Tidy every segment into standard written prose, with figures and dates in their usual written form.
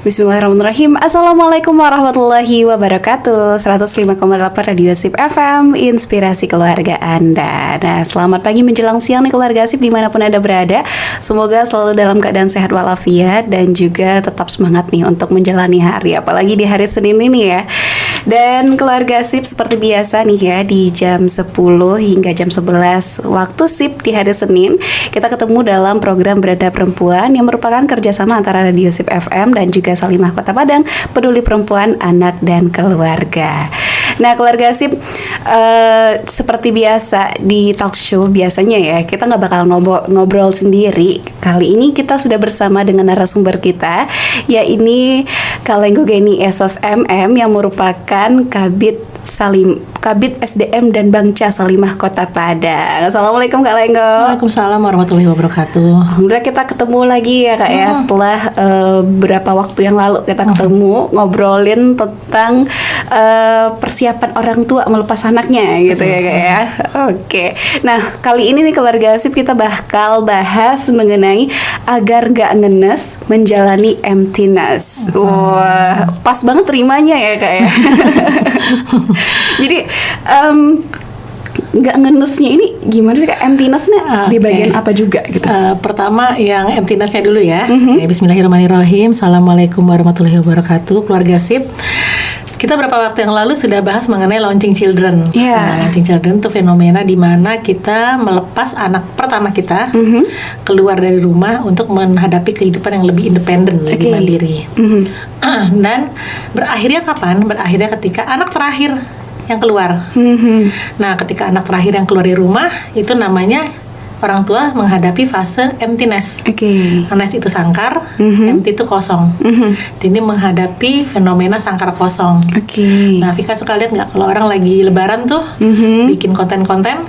Bismillahirrahmanirrahim. Assalamualaikum warahmatullahi wabarakatuh. 105,8 Radio Sip FM, inspirasi keluarga Anda. Nah, selamat pagi menjelang siang nih keluarga Sip dimanapun Anda berada. Semoga selalu dalam keadaan sehat walafiat dan juga tetap semangat nih untuk menjalani hari, apalagi di hari Senin ini ya. Dan keluarga Sip seperti biasa nih ya, di jam 10 hingga jam 11 waktu Sip di hari Senin, kita ketemu dalam program Berada Perempuan yang merupakan kerjasama antara Radio Sip FM dan juga Salimah Kota Padang, Peduli Perempuan, Anak, dan Keluarga. Nah keluarga Sip, seperti biasa di talk show biasanya ya, kita nggak bakal ngobrol sendiri. Kali ini kita sudah bersama dengan narasumber kita, yaitu Kalenggo Geni Esos MM yang merupakan Kabid SDM dan Bangca Salimah Kota Padang. Assalamualaikum Kak Lenggo. Waalaikumsalam warahmatullahi wabarakatuh. Alhamdulillah kita ketemu lagi ya Kak ya, setelah beberapa waktu yang lalu kita ketemu ngobrolin tentang persiapan orang tua melepas anaknya gitu ya Kak ya. Oke. Nah kali ini nih keluarga Sip kita bakal bahas mengenai agar gak ngenes menjalani emptiness. Wah pas banget terimanya ya Kak ya. Jadi nggak ngenesnya ini gimana sih Kak? Emptiness-nya di bagian apa juga gitu? Pertama yang emptiness-nya dulu ya. Bismillahirrahmanirrahim. Assalamualaikum warahmatullahi wabarakatuh. Keluarga Sip, kita beberapa waktu yang lalu sudah bahas mengenai launching children. Launching children itu fenomena di mana kita melepas anak pertama kita keluar dari rumah untuk menghadapi kehidupan yang lebih independen, lebih mandiri. Dan berakhirnya kapan? Berakhirnya ketika anak terakhir yang keluar. Nah, ketika anak terakhir yang keluar dari rumah, itu namanya orang tua menghadapi fase emptiness. Emptiness itu sangkar, empty itu kosong. Ini menghadapi fenomena sangkar kosong. Nah, Vika suka lihat nggak kalau orang lagi lebaran tuh bikin konten-konten,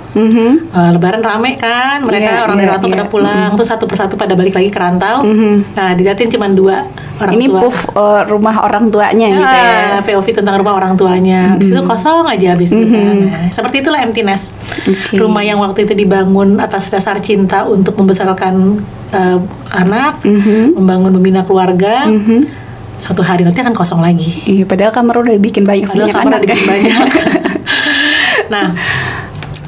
lebaran rame kan, mereka orang dari rantau pada pulang, terus satu persatu pada balik lagi ke rantau. Nah, dilihatin cuma 2 orang ini tua. puff rumah orang tuanya gitu ya. POV tentang rumah orang tuanya. Habis itu kosong aja habis itu kan. Nah, seperti itulah emptiness. Rumah yang waktu itu dibangun atas dasar cinta untuk membesarkan anak, membangun membina keluarga. Suatu hari nanti akan kosong lagi. Iya, padahal kamar udah dibikin banyak anak kan. Nah,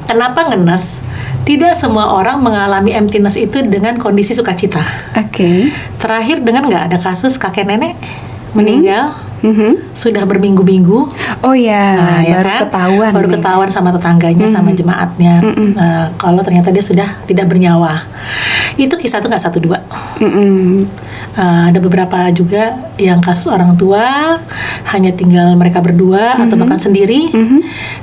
kenapa ngenes? Tidak semua orang mengalami emptiness itu dengan kondisi sukacita. Terakhir dengar nggak ada kasus kakek nenek meninggal sudah berminggu-minggu. Oh ya, baru ketahuan sama tetangganya, sama jemaatnya. Kalau ternyata dia sudah tidak bernyawa. Itu kisah itu nggak 1-2. Ada beberapa juga yang kasus orang tua hanya tinggal mereka berdua atau bahkan sendiri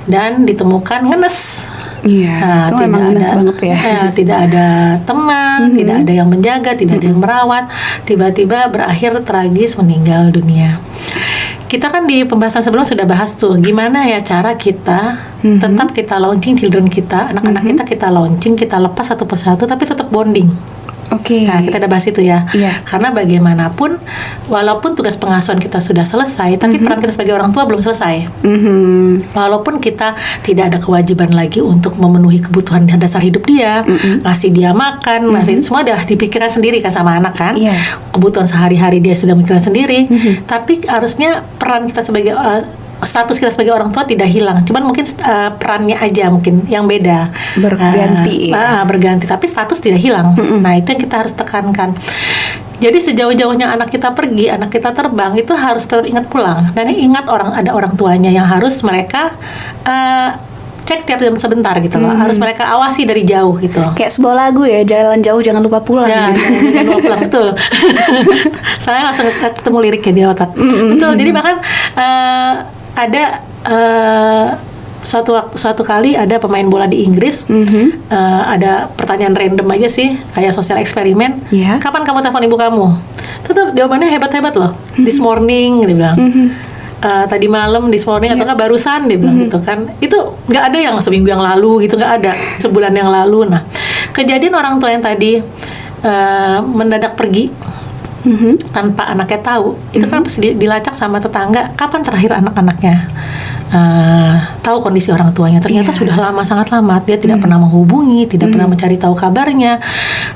dan ditemukan ngenes. Iya, itu memang ngenes banget ya. Tidak ada teman, tidak ada yang menjaga, tidak ada yang merawat, tiba-tiba berakhir tragis meninggal dunia. Kita kan di pembahasan sebelum sudah bahas tuh gimana ya cara kita tetap kita launching children kita, anak-anak kita launching, kita lepas satu persatu tapi tetap bonding. Nah, kita udah bahas itu ya. Karena bagaimanapun, walaupun tugas pengasuhan kita sudah selesai, tapi peran kita sebagai orang tua belum selesai. Walaupun kita tidak ada kewajiban lagi untuk memenuhi kebutuhan dasar hidup dia, ngasih dia makan, ngasih semua udah dipikirkan sendiri kan sama anak kan. Kebutuhan sehari-hari dia sudah mikirkan sendiri. Tapi harusnya peran kita sebagai status kita sebagai orang tua tidak hilang, cuman mungkin perannya aja mungkin yang beda, berganti, tapi status tidak hilang. Nah itu yang kita harus tekankan. Jadi sejauh-jauhnya anak kita pergi, anak kita terbang, itu harus tetap ingat pulang. Dan ingat ada orang tuanya yang harus mereka cek tiap jam sebentar gitu loh. Harus mereka awasi dari jauh gitu. Kayak sebuah lagu ya, jalan jauh jangan lupa pulang. Jangan lupa pulang, betul. Saya langsung ketemu liriknya di otak. Betul. Jadi bahkan ada suatu kali ada pemain bola di Inggris, ada pertanyaan random aja sih, kayak sosial eksperimen. Kapan kamu telepon ibu kamu? Tetap jawabannya hebat-hebat loh. This morning dia bilang. Tadi malam, this morning, atau nggak barusan dia bilang gitu kan. Itu nggak ada yang seminggu yang lalu gitu, nggak ada sebulan yang lalu. Nah kejadian orang tua yang tadi mendadak pergi tanpa anaknya tahu, itu kan pasti dilacak sama tetangga kapan terakhir anak-anaknya tahu kondisi orang tuanya. Ternyata Iya. sudah lama, sangat lama dia tidak pernah menghubungi, tidak pernah mencari tahu kabarnya.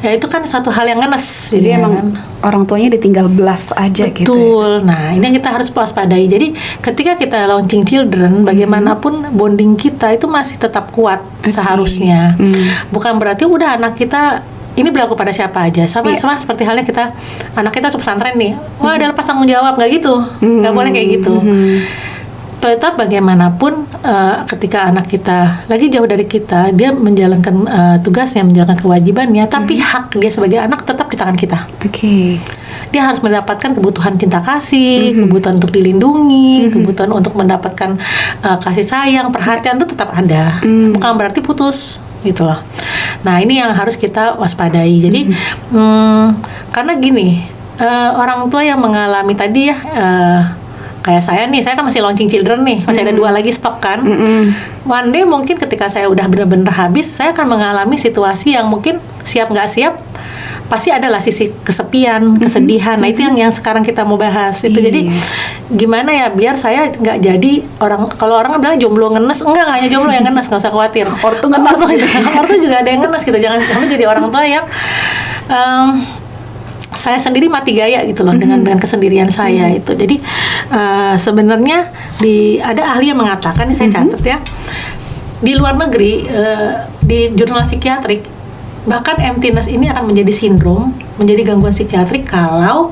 Ya itu kan satu hal yang ngenes. Jadi jadinya emang kan. orang tuanya ditinggal belas aja gitu. Ya. Betul. Nah, ini yang kita harus waspadai. Jadi, ketika kita launching children, bagaimanapun bonding kita itu masih tetap kuat seharusnya. Bukan berarti udah anak kita ini berlaku pada siapa aja. Sama seperti halnya kita anak kita masuk pesantren nih. Wah, ada lepas tanggung jawab, nggak gitu. Nggak boleh kayak gitu. Tetap bagaimanapun ketika anak kita lagi jauh dari kita, dia menjalankan tugasnya, menjalankan kewajibannya, tapi hak dia sebagai anak tetap di tangan kita. Oke. Dia harus mendapatkan kebutuhan cinta kasih, kebutuhan untuk dilindungi, kebutuhan untuk mendapatkan kasih sayang, perhatian itu tetap ada. Bukan berarti putus gitu loh. Nah, ini yang harus kita waspadai. Jadi karena gini, orang tua yang mengalami tadi ya kayak saya nih, saya kan masih launching children nih, masih ada 2 lagi stok kan. One day mungkin ketika saya udah benar-benar habis, saya akan mengalami situasi yang mungkin siap nggak siap, pasti adalah sisi kesepian, kesedihan. Nah itu yang sekarang kita mau bahas. Itu jadi gimana ya biar saya nggak jadi orang, kalau orang bilang jomblo ngenes, enggak hanya jomblo yang ngenes, nggak usah khawatir. Ortu ngenes gitu. Ortu juga ada yang ngenes gitu. Jangan kamu jadi orang tua yang saya sendiri mati gaya gitu loh dengan kesendirian saya itu. Jadi sebenarnya ada ahli yang mengatakan, ini saya catat ya, di luar negeri di jurnal psikiatrik, bahkan emptiness ini akan menjadi sindrom, menjadi gangguan psikiatrik kalau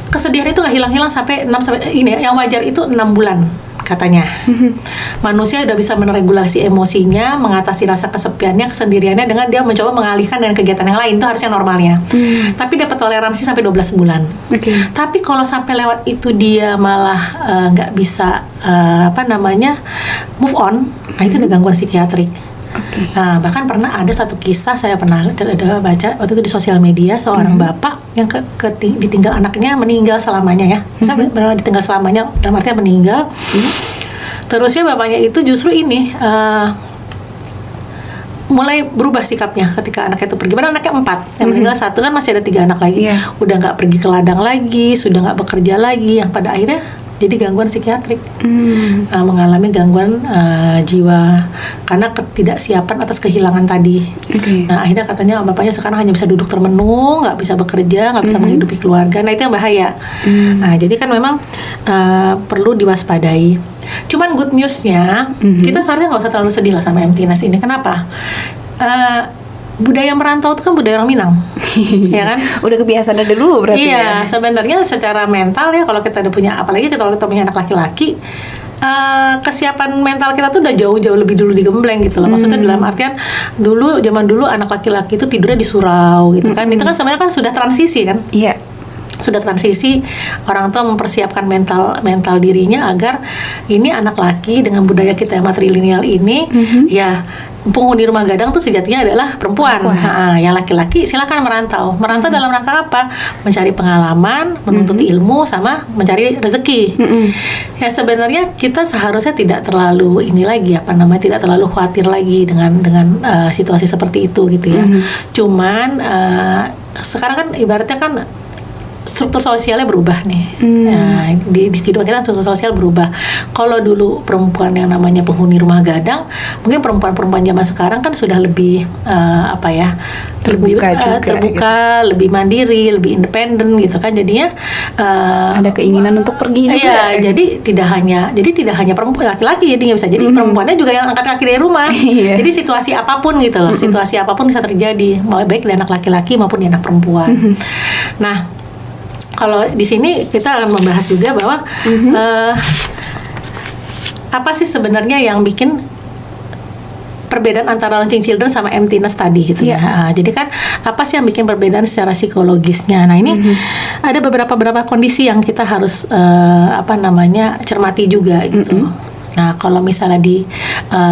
kesedihan itu nggak hilang-hilang sampai ini yang wajar itu 6 bulan katanya. Manusia udah bisa meregulasi emosinya, mengatasi rasa kesepiannya, kesendiriannya dengan dia mencoba mengalihkan dengan kegiatan yang lain, itu harusnya normalnya. Tapi dapat toleransi sampai 12 bulan. Tapi kalau sampai lewat itu dia malah nggak bisa move on, nah itu udah gangguan psikiatrik. Nah, bahkan pernah ada satu kisah saya pernah ada baca waktu itu di sosial media, seorang bapak yang ditinggal anaknya meninggal selamanya ya. Misalnya ditinggal selamanya dalam artinya meninggal. Terusnya bapaknya itu justru ini mulai berubah sikapnya ketika anaknya itu pergi. Padahal anaknya 4, yang meninggal 1, kan masih ada 3 anak lagi. Udah nggak pergi ke ladang lagi, sudah nggak bekerja lagi, yang pada akhirnya jadi gangguan psikiatrik, mengalami gangguan jiwa karena ketidaksiapan atas kehilangan tadi. Nah akhirnya katanya bapaknya sekarang hanya bisa duduk termenung, nggak bisa bekerja, nggak bisa menghidupi keluarga. Nah itu yang bahaya. Nah jadi kan memang perlu diwaspadai. Cuman good newsnya, kita seharusnya nggak usah terlalu sedih lah sama emptiness ini. Kenapa? Budaya merantau itu kan budaya orang Minang, ya kan? Udah kebiasaan dari dulu berarti. Iya, sebenarnya secara mental ya, kalau kita udah punya, apalagi kalau kita punya anak laki-laki, kesiapan mental kita tuh udah jauh-jauh lebih dulu digembleng gitu loh. Maksudnya dalam artian zaman dulu anak laki-laki itu tidurnya di surau gitu kan. Itu kan sebenarnya kan sudah transisi kan? Iya. Sudah transisi, orang tua mempersiapkan mental dirinya agar ini anak laki dengan budaya kita yang matrilineal ini ya penghuni rumah gadang tuh sejatinya adalah perempuan. Yang laki-laki silakan merantau dalam rangka apa? Mencari pengalaman, menuntut ilmu, sama mencari rezeki. Ya sebenarnya kita seharusnya tidak terlalu tidak terlalu khawatir lagi dengan situasi seperti itu gitu ya. Cuman sekarang kan ibaratnya kan struktur sosialnya berubah nih. Nah, di kehidupan kita struktur sosial berubah. Kalau dulu perempuan yang namanya penghuni rumah gadang, mungkin perempuan-perempuan zaman sekarang kan sudah lebih terbuka, gitu. Lebih mandiri, lebih independen gitu kan. Jadinya ada keinginan untuk pergi juga. Iya, jadi tidak hanya perempuan laki-laki, jadi nggak bisa. Jadi perempuannya juga yang angkat kaki dari rumah. Jadi situasi apapun gitu loh, situasi apapun bisa terjadi, baik di anak laki-laki maupun di anak perempuan. Nah, kalau di sini kita akan membahas juga bahwa apa sih sebenarnya yang bikin perbedaan antara launching children sama emptiness tadi gitu ya. Jadi kan apa sih yang bikin perbedaan secara psikologisnya? Nah ini ada beberapa kondisi yang kita harus cermati juga gitu. Nah, kalau misalnya di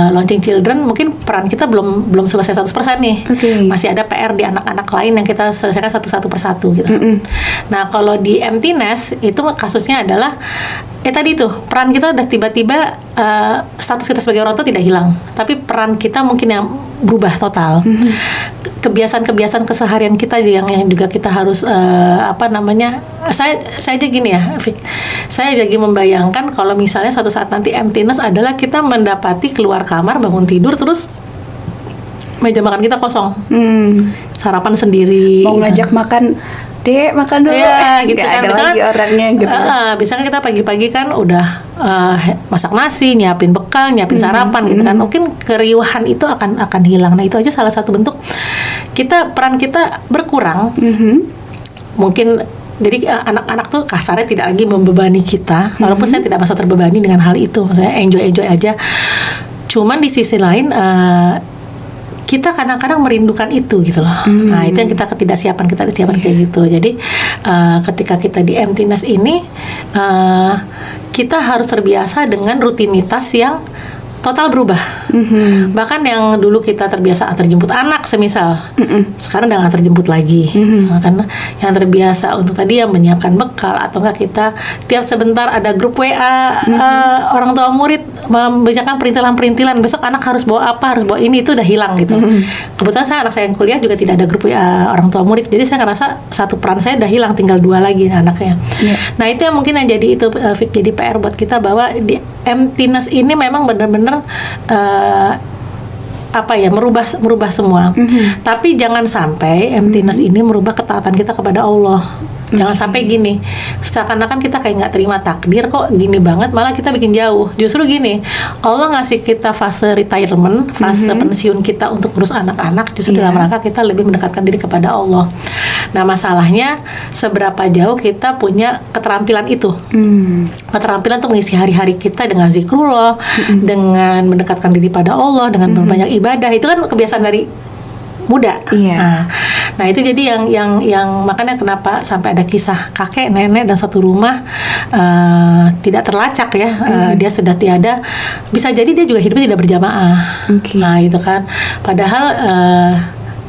launching children, mungkin peran kita belum selesai 100% nih. Masih ada PR di anak-anak lain yang kita selesaikan satu persatu gitu. Nah, kalau di emptiness itu kasusnya adalah tadi tuh peran kita udah tiba-tiba status kita sebagai orang tua tidak hilang, tapi peran kita mungkin yang berubah total. Kebiasaan-kebiasaan keseharian kita yang juga kita harus saya aja gini ya, Fik. Saya lagi membayangkan kalau misalnya suatu saat nanti emptiness adalah kita mendapati keluar kamar, bangun tidur, terus meja makan kita kosong, sarapan sendiri, mau ngajak makan, Dek makan dulu, gitu gak kan. ada lagi orangnya gitu. Misalnya kita pagi-pagi kan udah masak nasi, nyiapin bekal, nyiapin sarapan gitu kan. Mungkin keriuhan itu akan hilang. Nah itu aja salah satu bentuk peran kita berkurang. Mungkin jadi anak-anak tuh kasarnya tidak lagi membebani kita. Walaupun saya tidak merasa terbebani dengan hal itu, saya enjoy aja. Cuman di sisi lain kita kadang-kadang merindukan itu gitu loh. Nah itu yang kita ketidaksiapan kayak gitu. Jadi ketika kita di emptiness ini, kita harus terbiasa dengan rutinitas yang total berubah. Bahkan yang dulu kita terbiasa antar jemput anak semisal, sekarang udah nggak terjemput lagi. Karena yang terbiasa untuk tadi yang menyiapkan bekal, atau enggak kita tiap sebentar ada grup WA orang tua murid membacakan perintilan besok anak harus bawa apa, harus bawa ini, itu udah hilang gitu. Kebetulan anak saya yang kuliah juga tidak ada grup WA orang tua murid, jadi saya ngerasa satu peran saya udah hilang, tinggal 2 lagi anaknya. Nah itu yang mungkin yang jadi itu jadi PR buat kita, bahwa di emptiness ini memang benar-benar merubah semua. Tapi jangan sampai emptiness ini merubah ketaatan kita kepada Allah. Jangan sampai gini, seakan-akan kita kayak nggak terima takdir, kok gini banget, malah kita bikin jauh. Justru gini, Allah ngasih kita fase retirement, fase pensiun kita untuk ngurus anak-anak, justru dalam rangka kita lebih mendekatkan diri kepada Allah. Nah masalahnya, seberapa jauh kita punya keterampilan itu, keterampilan untuk mengisi hari-hari kita dengan zikrullah, dengan mendekatkan diri pada Allah, dengan berbanyak ibadah. Itu kan kebiasaan dari muda. Nah itu jadi yang makanya kenapa sampai ada kisah kakek nenek dan satu rumah tidak terlacak ya, dia sudah tiada, bisa jadi dia juga hidupnya tidak berjamaah. Nah itu kan, padahal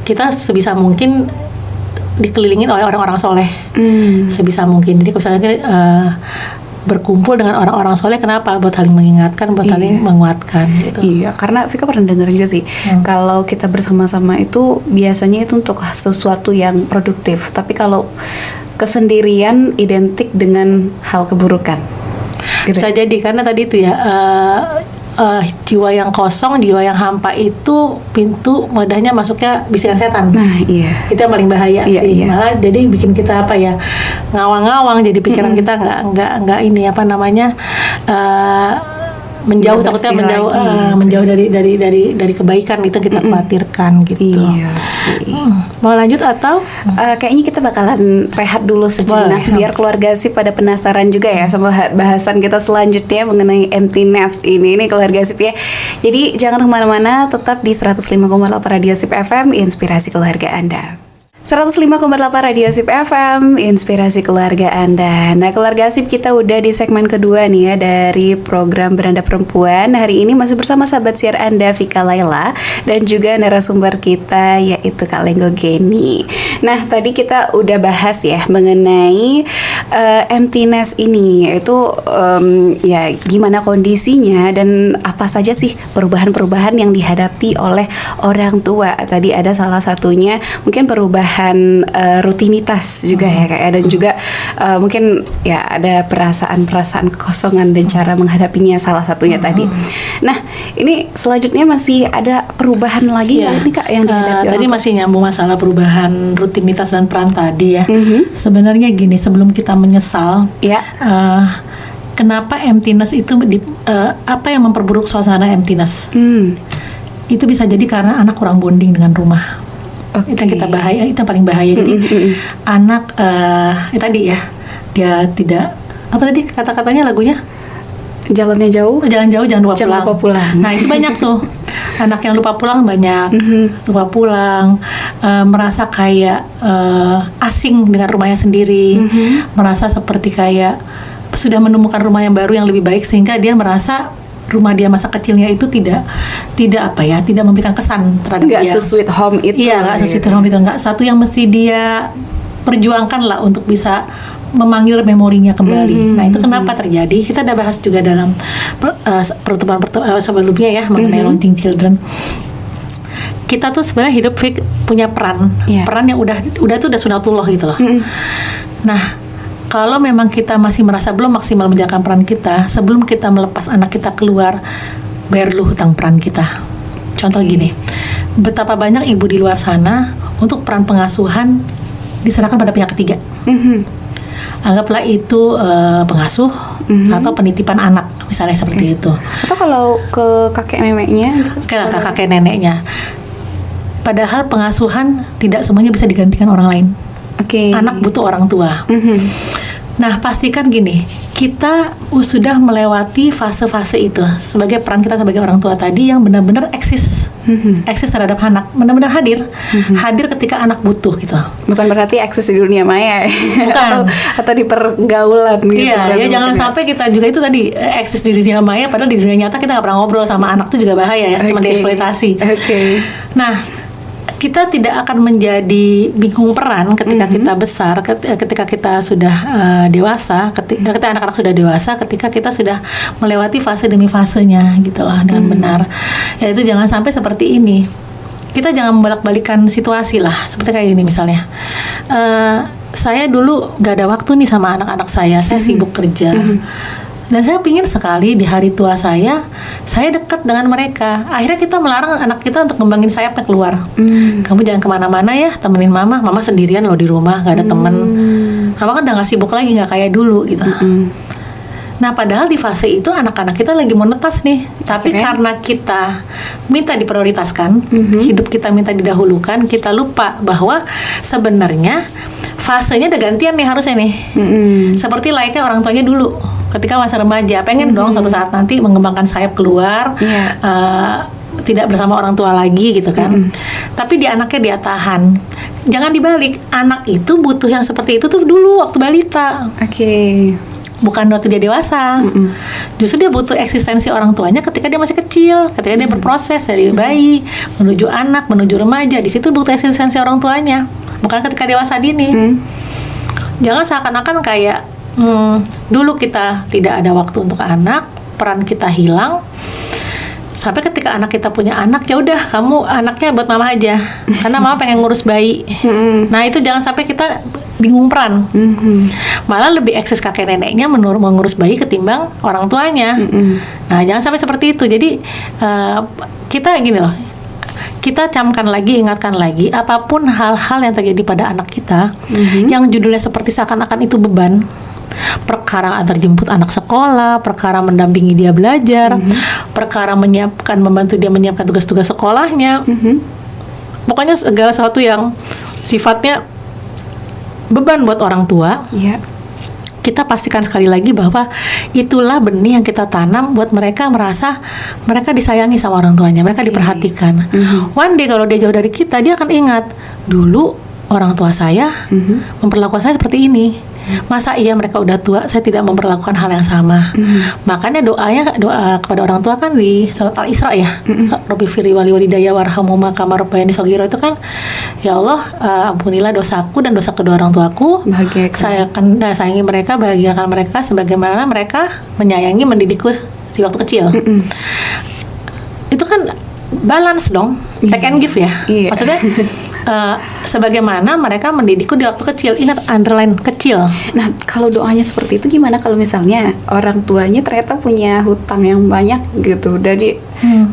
kita sebisa mungkin dikelilingin oleh orang-orang soleh, sebisa mungkin. Jadi misalnya berkumpul dengan orang-orang soleh, kenapa? Buat saling mengingatkan, buat saling menguatkan gitu. Iya, karena Vika pernah dengar juga sih, kalau kita bersama-sama itu biasanya itu untuk sesuatu yang produktif, tapi kalau kesendirian identik dengan hal keburukan gitu. Bisa jadi, karena tadi itu ya jiwa yang kosong, jiwa yang hampa itu pintu mudahnya masuknya bisikan setan. Nah iya, itu yang paling bahaya sih. Malah jadi bikin kita ngawang-ngawang, jadi pikiran kita nggak ini menjauh, takutnya menjauh dari kebaikan, itu kita khawatirkan gitu. Iya. Mau lanjut atau kayaknya kita bakalan rehat dulu sejenak, biar keluarga sip pada penasaran juga ya sama bahasan kita selanjutnya mengenai emptiness ini keluarga sip ya. Jadi jangan kemana-mana, tetap di 105,8 Radio Sip FM, inspirasi keluarga Anda. 105,8 Radio Sip FM, inspirasi keluarga Anda. Nah, keluarga Sip, kita udah di segmen kedua nih ya dari program Beranda Perempuan. Hari ini masih bersama sahabat siar Anda, Vika Laila, dan juga narasumber kita yaitu Kak Lenggo Geni. Nah, tadi kita udah bahas ya mengenai emptiness ini, yaitu ya gimana kondisinya dan apa saja sih perubahan-perubahan yang dihadapi oleh orang tua. Tadi ada salah satunya mungkin perubahan rutinitas juga ya Kak, dan juga mungkin ya ada perasaan-perasaan kekosongan dan cara menghadapinya salah satunya tadi. Nah ini selanjutnya masih ada perubahan lagi nggak ini Kak yang dihadapi tadi masih nyambung masalah perubahan rutinitas dan peran tadi ya. Sebenarnya gini, sebelum kita menyesal kenapa emptiness itu apa yang memperburuk suasana emptiness, itu bisa jadi karena anak kurang bonding dengan rumah. Itu yang kita bahaya, itu yang paling bahaya. Jadi anak tadi ya, dia tidak tadi kata-katanya lagunya, jalan jauh jangan lupa pulang. Nah itu banyak tuh anak yang lupa pulang, banyak lupa pulang, merasa kayak asing dengan rumahnya sendiri, merasa seperti kayak sudah menemukan rumah yang baru yang lebih baik, sehingga dia merasa rumah dia masa kecilnya itu tidak memberikan kesan terhadap dia. Nggak se-sweet home itu. Iya, nggak se-sweet home itu, nggak satu yang mesti dia perjuangkan lah untuk bisa memanggil memorinya kembali. Nah itu kenapa terjadi? Kita udah bahas juga dalam pertemuan sebelumnya ya mengenai launching children. kita tuh sebenarnya hidup punya peran, peran yang udah sunatullah gitu loh. Nah, kalau memang kita masih merasa belum maksimal menjalankan peran kita, sebelum kita melepas anak kita keluar, bayar dulu hutang peran kita. Contoh gini, betapa banyak ibu di luar sana untuk peran pengasuhan diserahkan pada pihak ketiga. Anggaplah itu pengasuh atau penitipan anak, misalnya seperti itu. Atau kalau ke kakek neneknya? Ke kakek neneknya. Padahal pengasuhan tidak semuanya bisa digantikan orang lain. Anak butuh orang tua. Nah, pastikan gini, kita sudah melewati fase-fase itu sebagai peran kita sebagai orang tua tadi yang benar-benar eksis terhadap anak, benar-benar hadir ketika anak butuh gitu. Bukan berarti eksis di dunia maya, bukan. atau di pergaulan gitu. Iya, ya jangan sampai kita juga itu tadi eksis di dunia maya, padahal di dunia nyata kita nggak pernah ngobrol sama anak, itu juga bahaya ya, cuma dieksploitasi. Nah, kita tidak akan menjadi bingung peran ketika kita besar, ketika kita sudah dewasa, ketika anak-anak sudah dewasa, ketika kita sudah melewati fase demi fasenya gitu lah dengan benar. Ya itu jangan sampai seperti ini. Kita jangan membolak-balikan situasi lah, seperti kayak gini misalnya. Saya dulu gak ada waktu nih sama anak-anak saya sibuk kerja. Dan saya pingin sekali di hari tua saya dekat dengan mereka. Akhirnya kita melarang anak kita untuk ngembangin sayapnya keluar. Kamu jangan kemana-mana ya, temenin mama sendirian loh di rumah, gak ada temen. Mama kan udah gak sibuk lagi, gak kayak dulu gitu. Nah, padahal di fase itu anak-anak kita lagi mau netas nih. Tapi karena kita minta diprioritaskan, hidup kita minta didahulukan, kita lupa bahwa sebenarnya fasenya udah gantian nih harusnya nih. Seperti layaknya orang tuanya dulu. Ketika masa remaja, pengen dong suatu saat nanti mengembangkan sayap keluar, tidak bersama orang tua lagi gitu kan. Tapi di anaknya dia tahan. Jangan dibalik, anak itu butuh yang seperti itu tuh dulu waktu balita. Bukan waktu dia dewasa. Justru dia butuh eksistensi orang tuanya ketika dia masih kecil, ketika dia berproses dari bayi menuju anak, menuju remaja. Di situ butuh eksistensi orang tuanya, bukan ketika dewasa dini. Jangan seakan-akan kayak dulu kita tidak ada waktu untuk anak, peran kita hilang. Sampai ketika anak kita punya anak, ya udah kamu anaknya buat mama aja, karena mama pengen ngurus bayi. Nah itu jangan sampai kita bingung peran. Malah lebih eksis kakek neneknya mengurus bayi ketimbang orang tuanya. Nah jangan sampai seperti itu. Jadi kita gini loh, kita camkan lagi, ingatkan lagi, apapun hal-hal yang terjadi pada anak kita, yang judulnya seperti seakan-akan itu beban, perkara antar jemput anak sekolah, perkara mendampingi dia belajar, perkara membantu dia menyiapkan tugas-tugas sekolahnya, pokoknya segala sesuatu yang sifatnya beban buat orang tua. Kita pastikan sekali lagi bahwa itulah benih yang kita tanam buat mereka merasa mereka disayangi sama orang tuanya, mereka diperhatikan. One day kalau dia jauh dari kita, dia akan ingat dulu orang tua saya memperlakukan saya seperti ini. Masa iya mereka udah tua, saya tidak memperlakukan hal yang sama. Makanya doa kepada orang tua kan di surat Al-Isra ya, Rabbi firli wali walidayya warhamhuma kama rabbayani shaghira, itu kan ya Allah, ampunilah dosaku dan dosa kedua orang tuaku. Saya akan sayangi mereka, bahagiakan mereka sebagaimana mereka menyayangi mendidikku di waktu kecil. Itu kan balance dong, take and give ya. Maksudnya sebagaimana mereka mendidikku di waktu kecil. Ingat, underline kecil. Nah, kalau doanya seperti itu, gimana kalau misalnya orang tuanya ternyata punya hutang yang banyak gitu, jadi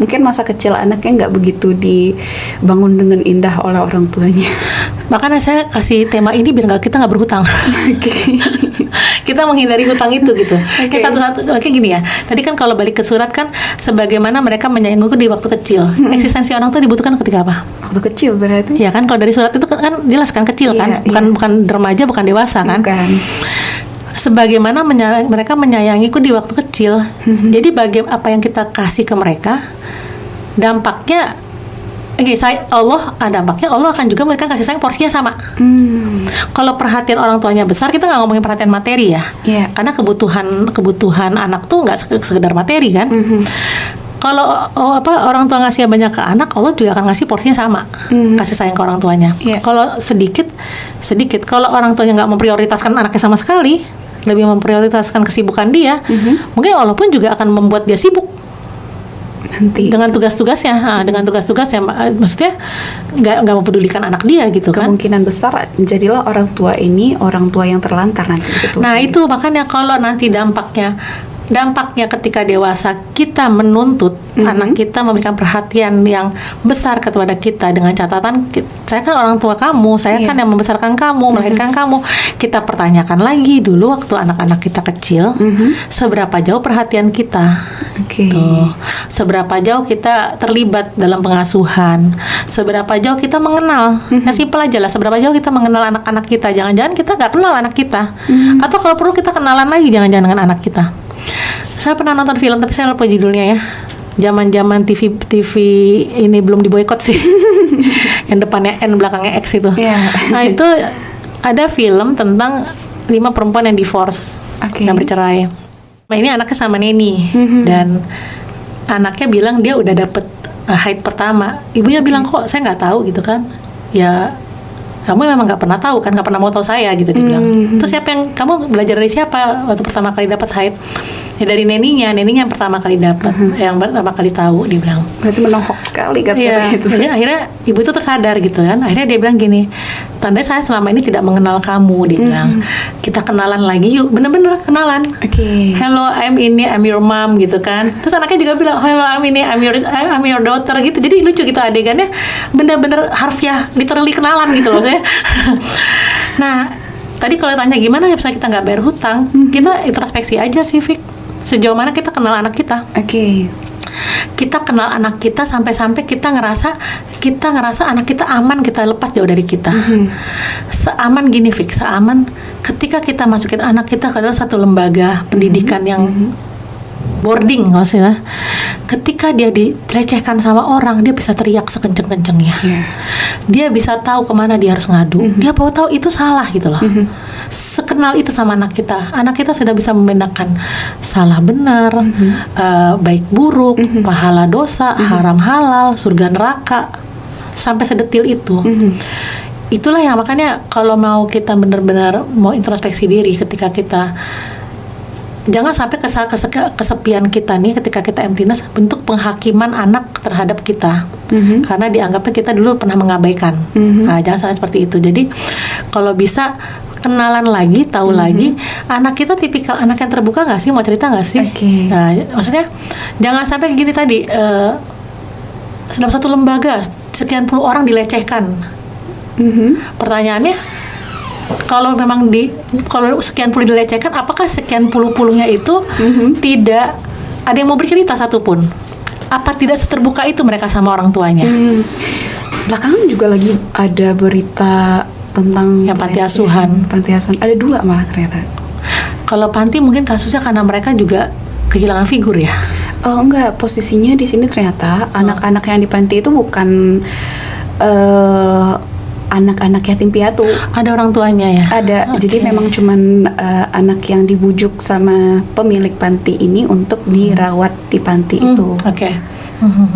mungkin masa kecil anaknya nggak begitu dibangun dengan indah oleh orang tuanya. Makanya saya kasih tema ini biar kita nggak berhutang. Kita menghindari hutang itu gitu. Satu-satu. Oke, gini ya. Tadi kan kalau balik ke surat kan, sebagaimana mereka menyayangiku di waktu kecil. Eksistensi orang tua dibutuhkan ketika apa? Waktu kecil berarti. Ya kan, kalau dari surat itu kan jelas kan kecil kan, bukan remaja, bukan dewasa kan. Sebagaimana mereka menyayangiku di waktu kecil. Jadi apa yang kita kasih ke mereka, dampaknya dampaknya Allah akan juga mereka kasih sayang porsinya sama. Kalau perhatian orang tuanya besar, kita nggak ngomongin perhatian materi ya, karena kebutuhan anak tuh nggak sekedar materi kan. Kalau orang tua ngasih banyak ke anak, Allah juga akan ngasih porsinya sama, kasih sayang ke orang tuanya. Kalau sedikit. Kalau orang tuanya nggak memprioritaskan anaknya sama sekali, lebih memprioritaskan kesibukan dia, mungkin Allah pun juga akan membuat dia sibuk. Nanti dengan tugas-tugasnya, maksudnya nggak mempedulikan anak dia gitu kan. kemungkinan besar jadilah orang tua ini orang tua yang terlantar nanti gitu. Nah itu makanya kalau nanti dampaknya ketika dewasa kita menuntut anak kita memberikan perhatian yang besar kepada kita dengan catatan saya kan orang tua kamu, saya kan yang membesarkan kamu, melahirkan kamu. Kita pertanyakan lagi dulu waktu anak-anak kita kecil, seberapa jauh perhatian kita, tuh, seberapa jauh kita terlibat dalam pengasuhan, seberapa jauh kita mengenal, simpel aja lah, seberapa jauh kita mengenal anak-anak kita. Jangan-jangan kita nggak kenal anak kita, atau kalau perlu kita kenalan lagi jangan-jangan dengan anak kita. Saya pernah nonton film tapi saya lupa judulnya ya. Zaman-zaman TV ini belum diboikot sih. Yang depannya N belakangnya X itu. Nah, itu ada film tentang 5 perempuan yang divorce, yang bercerai. Nah, ini anaknya sama neni dan anaknya bilang dia udah dapet haid pertama. Ibunya bilang kok saya nggak tahu gitu kan. Ya kamu memang nggak pernah tahu kan, nggak pernah mau tahu saya gitu dia bilang. Terus siapa yang kamu belajar dari siapa waktu pertama kali dapat haid? Ya dari neninya yang pertama kali dapat, yang pertama kali tahu dia bilang. Berarti menohok sekali kan itu. Jadi akhirnya ibu itu tersadar gitu kan. Akhirnya dia bilang gini, tanda saya selama ini tidak mengenal kamu, dia bilang. Kita kenalan lagi yuk, bener-bener kenalan. Hello, I'm your mom gitu kan. Terus anaknya juga bilang, hello, I'm your daughter gitu. Jadi lucu gitu adegannya, bener-bener harfiah, literally kenalan gitu loh saya. Nah, tadi kalau tanya gimana ya misalnya kita nggak bayar hutang, kita introspeksi aja sih, Fik. Sejauh mana kita kenal anak kita? Kita kenal anak kita sampai-sampai kita ngerasa anak kita aman kita lepas jauh dari kita. Seaman gini, Fik, seaman ketika kita masukin anak kita ke dalam satu lembaga pendidikan yang boarding maksudnya. Ketika dia dilecehkan sama orang, dia bisa teriak sekenceng-kencengnya. Dia bisa tahu kemana dia harus ngadu. Dia tahu itu salah gitu loh. Sekenal itu sama anak kita. Anak kita sudah bisa membedakan salah benar, baik buruk, pahala dosa, haram halal, surga neraka, sampai sedetil itu. Itulah yang makanya kalau mau kita benar-benar mau introspeksi diri ketika kita jangan sampai kesepian kita nih ketika kita emptiness bentuk penghakiman anak terhadap kita, karena dianggapnya kita dulu pernah mengabaikan. Nah, jangan sampai seperti itu. Jadi kalau bisa kenalan lagi, tahu lagi anak kita tipikal anak yang terbuka nggak sih, mau cerita nggak sih? Nah, maksudnya jangan sampai gini tadi dalam satu lembaga sekian puluh orang dilecehkan. Pertanyaannya, kalau memang kalau sekian puluh dilecehkan, apakah sekian puluhnya itu tidak ada yang mau bercerita satupun? Apa tidak seterbuka itu mereka sama orang tuanya? Belakangan juga lagi ada berita tentang yang panti asuhan. Ada 2 malah ternyata. Kalau panti mungkin kasusnya karena mereka juga kehilangan figur ya? Enggak, posisinya di sini ternyata anak-anak yang di panti itu bukan anak-anak yatim piatu. Ada orang tuanya ya? Ada. Jadi memang cuman anak yang dibujuk sama pemilik panti ini untuk dirawat di panti itu.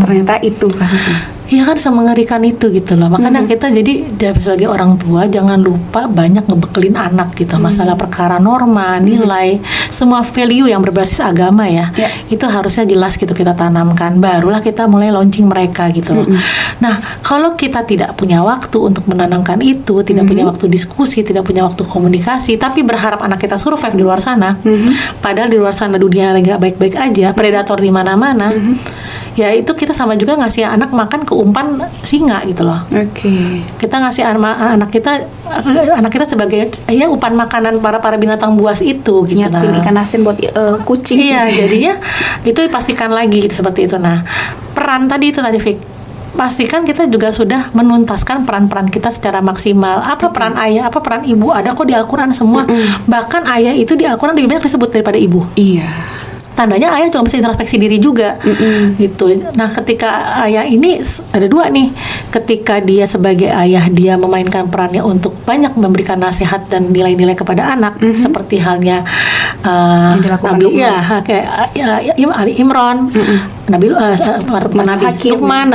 Ternyata itu kasusnya. Iya kan, semengerikan itu gitu loh. Makanya kita jadi sebagai orang tua jangan lupa banyak ngebekelin anak gitu. Masalah perkara norma, nilai, semua value yang berbasis agama ya. Itu harusnya jelas gitu kita tanamkan. Barulah kita mulai launching mereka gitu loh. Nah, kalau kita tidak punya waktu untuk menanamkan itu, tidak punya waktu diskusi, tidak punya waktu komunikasi, tapi berharap anak kita survive di luar sana, padahal di luar sana dunia lagi gak baik-baik aja, predator di mana-mana. Ya itu kita sama juga ngasih anak makan ke umpan singa gitu loh. Kita ngasih anak kita sebagai ya umpan makanan para binatang buas itu gitu. Nyiapin ikan asin buat kucing. Iya, jadinya itu pastikan lagi gitu, seperti itu. Nah, peran tadi Fik, pastikan kita juga sudah menuntaskan peran-peran kita secara maksimal. Apa peran ayah, apa peran ibu, ada kok di Al-Quran semua. Bahkan ayah itu di Al-Quran lebih banyak disebut daripada ibu. Tandanya ayah juga mesti introspeksi diri juga gitu. Nah, ketika ayah ini ada 2 nih. Ketika dia sebagai ayah, dia memainkan perannya untuk banyak memberikan nasihat dan nilai-nilai kepada anak, seperti halnya Nabi Ali Imran, Nabi Luqman,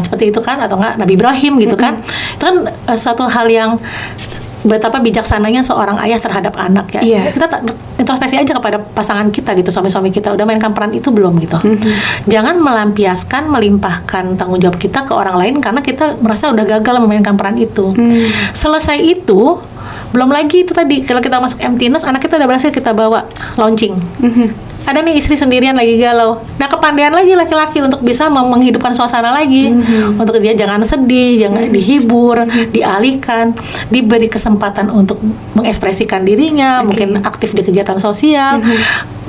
seperti itu kan, atau enggak Nabi Ibrahim gitu kan. Itu kan satu hal yang betapa bijaksananya seorang ayah terhadap anak ya. Iya. Kita introspeksi aja kepada pasangan kita gitu, suami-suami kita udah mainkan peran itu belum gitu. Jangan melampiaskan, melimpahkan tanggung jawab kita ke orang lain karena kita merasa udah gagal memainkan peran itu. Selesai itu, belum lagi itu tadi kalau kita masuk emptiness, anak kita udah berhasil kita bawa launching. Ada nih istri sendirian lagi galau. Nah, kepandian lagi laki-laki untuk bisa menghidupkan suasana lagi. Untuk dia jangan sedih, jangan dihibur, dialihkan, diberi kesempatan untuk mengekspresikan dirinya, mungkin aktif di kegiatan sosial,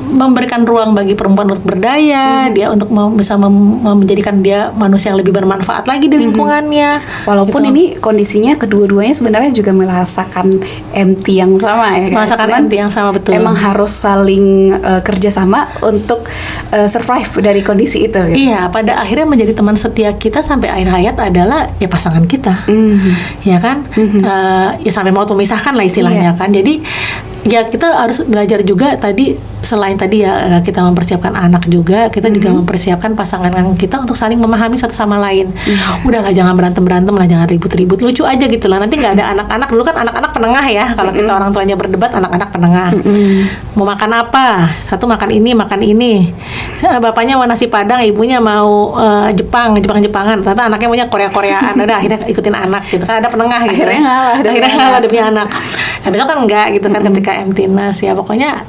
memberikan ruang bagi perempuan untuk berdaya, dia untuk bisa menjadikan dia manusia yang lebih bermanfaat lagi di lingkungannya. Walaupun gitu. ini kondisinya kedua-duanya sebenarnya juga merasakan empty yang sama ya. Merasakan empty yang sama, betul. Emang harus saling kerjasama untuk survive dari kondisi itu. Gitu. Iya, pada akhirnya menjadi teman setia kita sampai akhir hayat adalah ya pasangan kita, ya kan? Ya sampai mau memisahkan lah istilahnya kan. Jadi ya kita harus belajar juga tadi, selain tadi ya kita mempersiapkan anak juga, kita juga mempersiapkan pasangan kita untuk saling memahami satu sama lain. Udahlah, jangan berantem lah, jangan ribut-ribut, lucu aja gitu lah. Nanti nggak ada anak-anak. Dulu kan anak-anak penengah ya, kalau kita orang tuanya berdebat, anak-anak penengah. Mau makan apa? Satu makan ini, makan ini. Bapaknya mau nasi padang, ibunya mau Jepang-Jepangan. Ternyata anaknya maunya Korea-Koreaan. Udah akhirnya ikutin anak gitu kan, ada penengah gitu. Akhirnya ngalah demi anak. Nah, besok kan enggak gitu kan, ketika emptiness ya pokoknya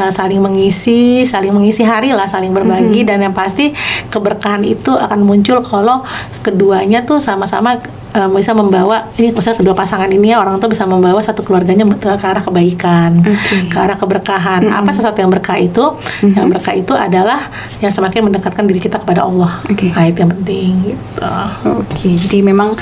saling mengisi hari lah, saling berbagi, dan yang pasti keberkahan itu akan muncul kalau keduanya tuh sama-sama bisa membawa, ini misalnya kedua pasangan ini ya, orang tuh bisa membawa satu keluarganya ke arah kebaikan, ke arah keberkahan. Apa sesuatu yang berkah itu? Yang berkah itu adalah yang semakin mendekatkan diri kita kepada Allah. Nah, itu yang penting gitu. Jadi memang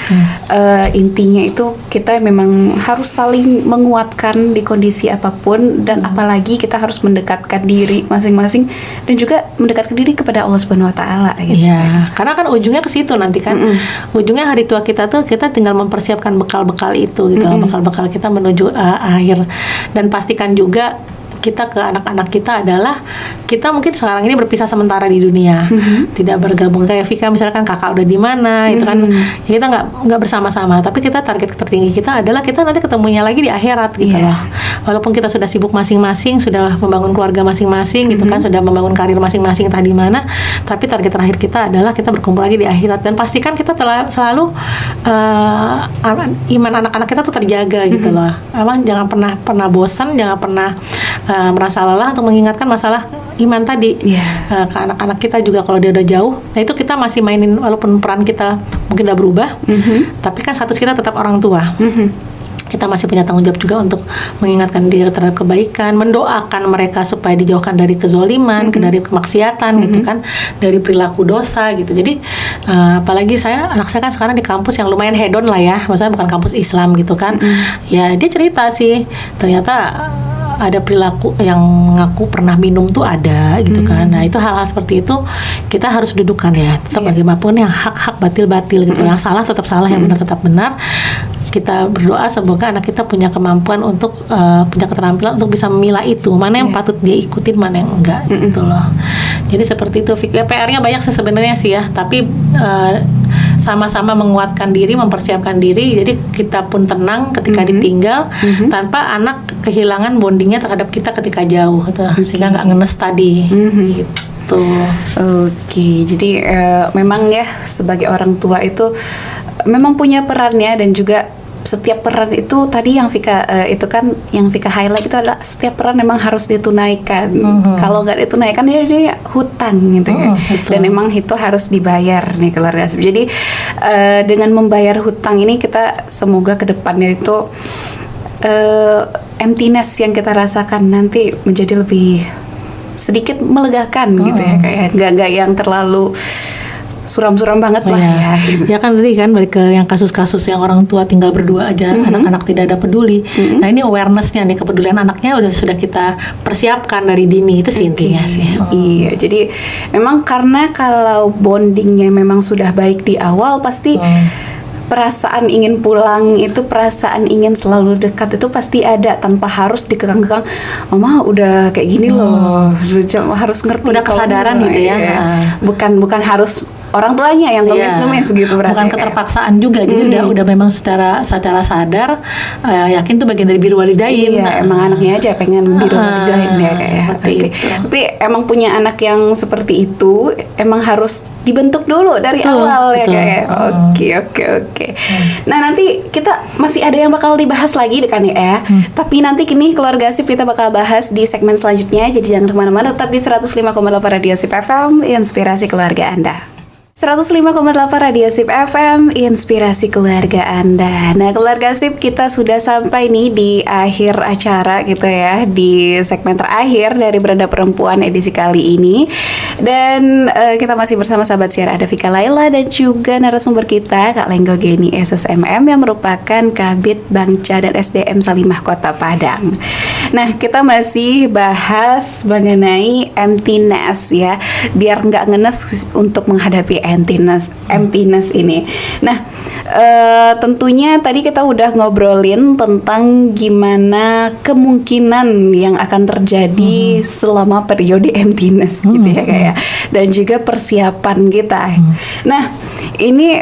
intinya itu kita memang harus saling menguatkan di kondisi apapun, dan apalagi kita harus mendekatkan diri masing-masing dan juga mendekatkan diri kepada Allah Subhanahu Wa Taala. Gitu. Iya, karena kan ujungnya ke situ nanti kan. Ujungnya hari tua kita tuh kita tinggal mempersiapkan bekal-bekal itu gitu, bekal-bekal kita menuju akhir. Dan pastikan juga kita ke anak-anak kita adalah kita mungkin sekarang ini berpisah sementara di dunia, tidak bergabung kayak Vika misalkan, kakak udah di mana itu kan, ya kita nggak bersama-sama, tapi kita target tertinggi kita adalah kita nanti ketemunya lagi di akhirat gitu loh. Walaupun kita sudah sibuk masing-masing, sudah membangun keluarga masing-masing gitu kan, sudah membangun karir masing-masing entah di mana, tapi target terakhir kita adalah kita berkumpul lagi di akhirat. Dan pastikan kita selalu iman anak-anak kita tuh terjaga gitu loh. Emang jangan pernah bosan, jangan pernah merasa lelah untuk mengingatkan masalah iman tadi ke anak-anak kita juga kalau dia udah jauh. Nah itu kita masih mainin, walaupun peran kita mungkin udah berubah, tapi kan status kita tetap orang tua. Kita masih punya tanggung jawab juga untuk mengingatkan diri terhadap kebaikan, mendoakan mereka supaya dijauhkan dari kezoliman, dari kemaksiatan gitu kan, dari perilaku dosa gitu. Jadi apalagi anak saya kan sekarang di kampus yang lumayan hedon lah ya, maksudnya bukan kampus Islam gitu kan. Ya dia cerita sih, ternyata ada perilaku yang mengaku pernah minum tuh ada gitu kan. Nah itu hal-hal seperti itu kita harus dudukan ya. Tetap bagaimanapun yang hak batil gitu, yang salah tetap salah, yang benar tetap benar. Kita berdoa semoga anak kita punya kemampuan untuk punya keterampilan untuk bisa memilah itu, mana yang patut dia ikutin, mana yang enggak gitu loh. Jadi seperti itu. Ya, PR-nya banyak sih sebenarnya sih ya, tapi sama-sama menguatkan diri, mempersiapkan diri. Jadi kita pun tenang ketika ditinggal, tanpa anak kehilangan bondingnya terhadap kita ketika jauh gitu. Sehingga nggak ngenes tadi gitu. Jadi memang ya sebagai orang tua itu memang punya perannya, dan juga setiap peran itu tadi yang Vika itu kan yang Vika highlight itu adalah setiap peran memang harus ditunaikan. Kalau nggak ditunaikan dia hutang gitu ya. Dan memang itu harus dibayar nih keluarga. Jadi dengan membayar hutang ini kita semoga kedepannya itu emptiness yang kita rasakan nanti menjadi lebih sedikit melegakan gitu ya, kayak nggak yang terlalu suram-suram banget lah ya. Ya kan tadi kan balik ke yang kasus-kasus yang orang tua tinggal berdua aja, anak-anak tidak ada peduli. Nah ini awareness-nya nih, kepedulian anaknya sudah kita persiapkan dari dini, itu sih intinya sih. Iya, jadi memang karena kalau bondingnya memang sudah baik di awal, pasti perasaan ingin pulang itu, perasaan ingin selalu dekat itu pasti ada tanpa harus dikekang-kekang. Mama udah kayak gini loh, harus ngerti. Udah kesadaran gitu ya. Bukan harus orang tuanya yang ngemis-ngemis gitu berarti. Bukan keterpaksaan juga, jadi udah memang secara sadar yakin tuh bagian dari biru walidain. Iya, emang anaknya aja pengen biru walidain ya kayak. Seperti itu. Tapi emang punya anak yang seperti itu emang harus dibentuk dulu dari awal ya kayak. Oke. Nah, nanti kita masih ada yang bakal dibahas lagi kan ya. Tapi nanti kini Keluarga Asip kita bakal bahas di segmen selanjutnya. Jadi jangan kemana-mana, tetap di 105,8 Radio Asip FM, inspirasi keluarga Anda. 105,8 Radio Asip FM, inspirasi keluarga Anda. Nah, Keluarga Asip, kita sudah sampai nih di akhir acara gitu ya, di segmen terakhir dari Beranda Perempuan edisi kali ini. Dan kita masih bersama sahabat siar, ada Vika Laila dan juga narasumber kita Kak Lenggo Geni SSMM yang merupakan Kabid Bangca dan SDM Salimah Kota Padang. Nah, kita masih bahas mengenai emptiness ya, biar nggak ngenes untuk menghadapi emptiness ini. Nah, tentunya tadi kita udah ngobrolin tentang gimana kemungkinan yang akan terjadi selama periode emptiness gitu ya kayak, dan juga persiapan kita. Nah, ini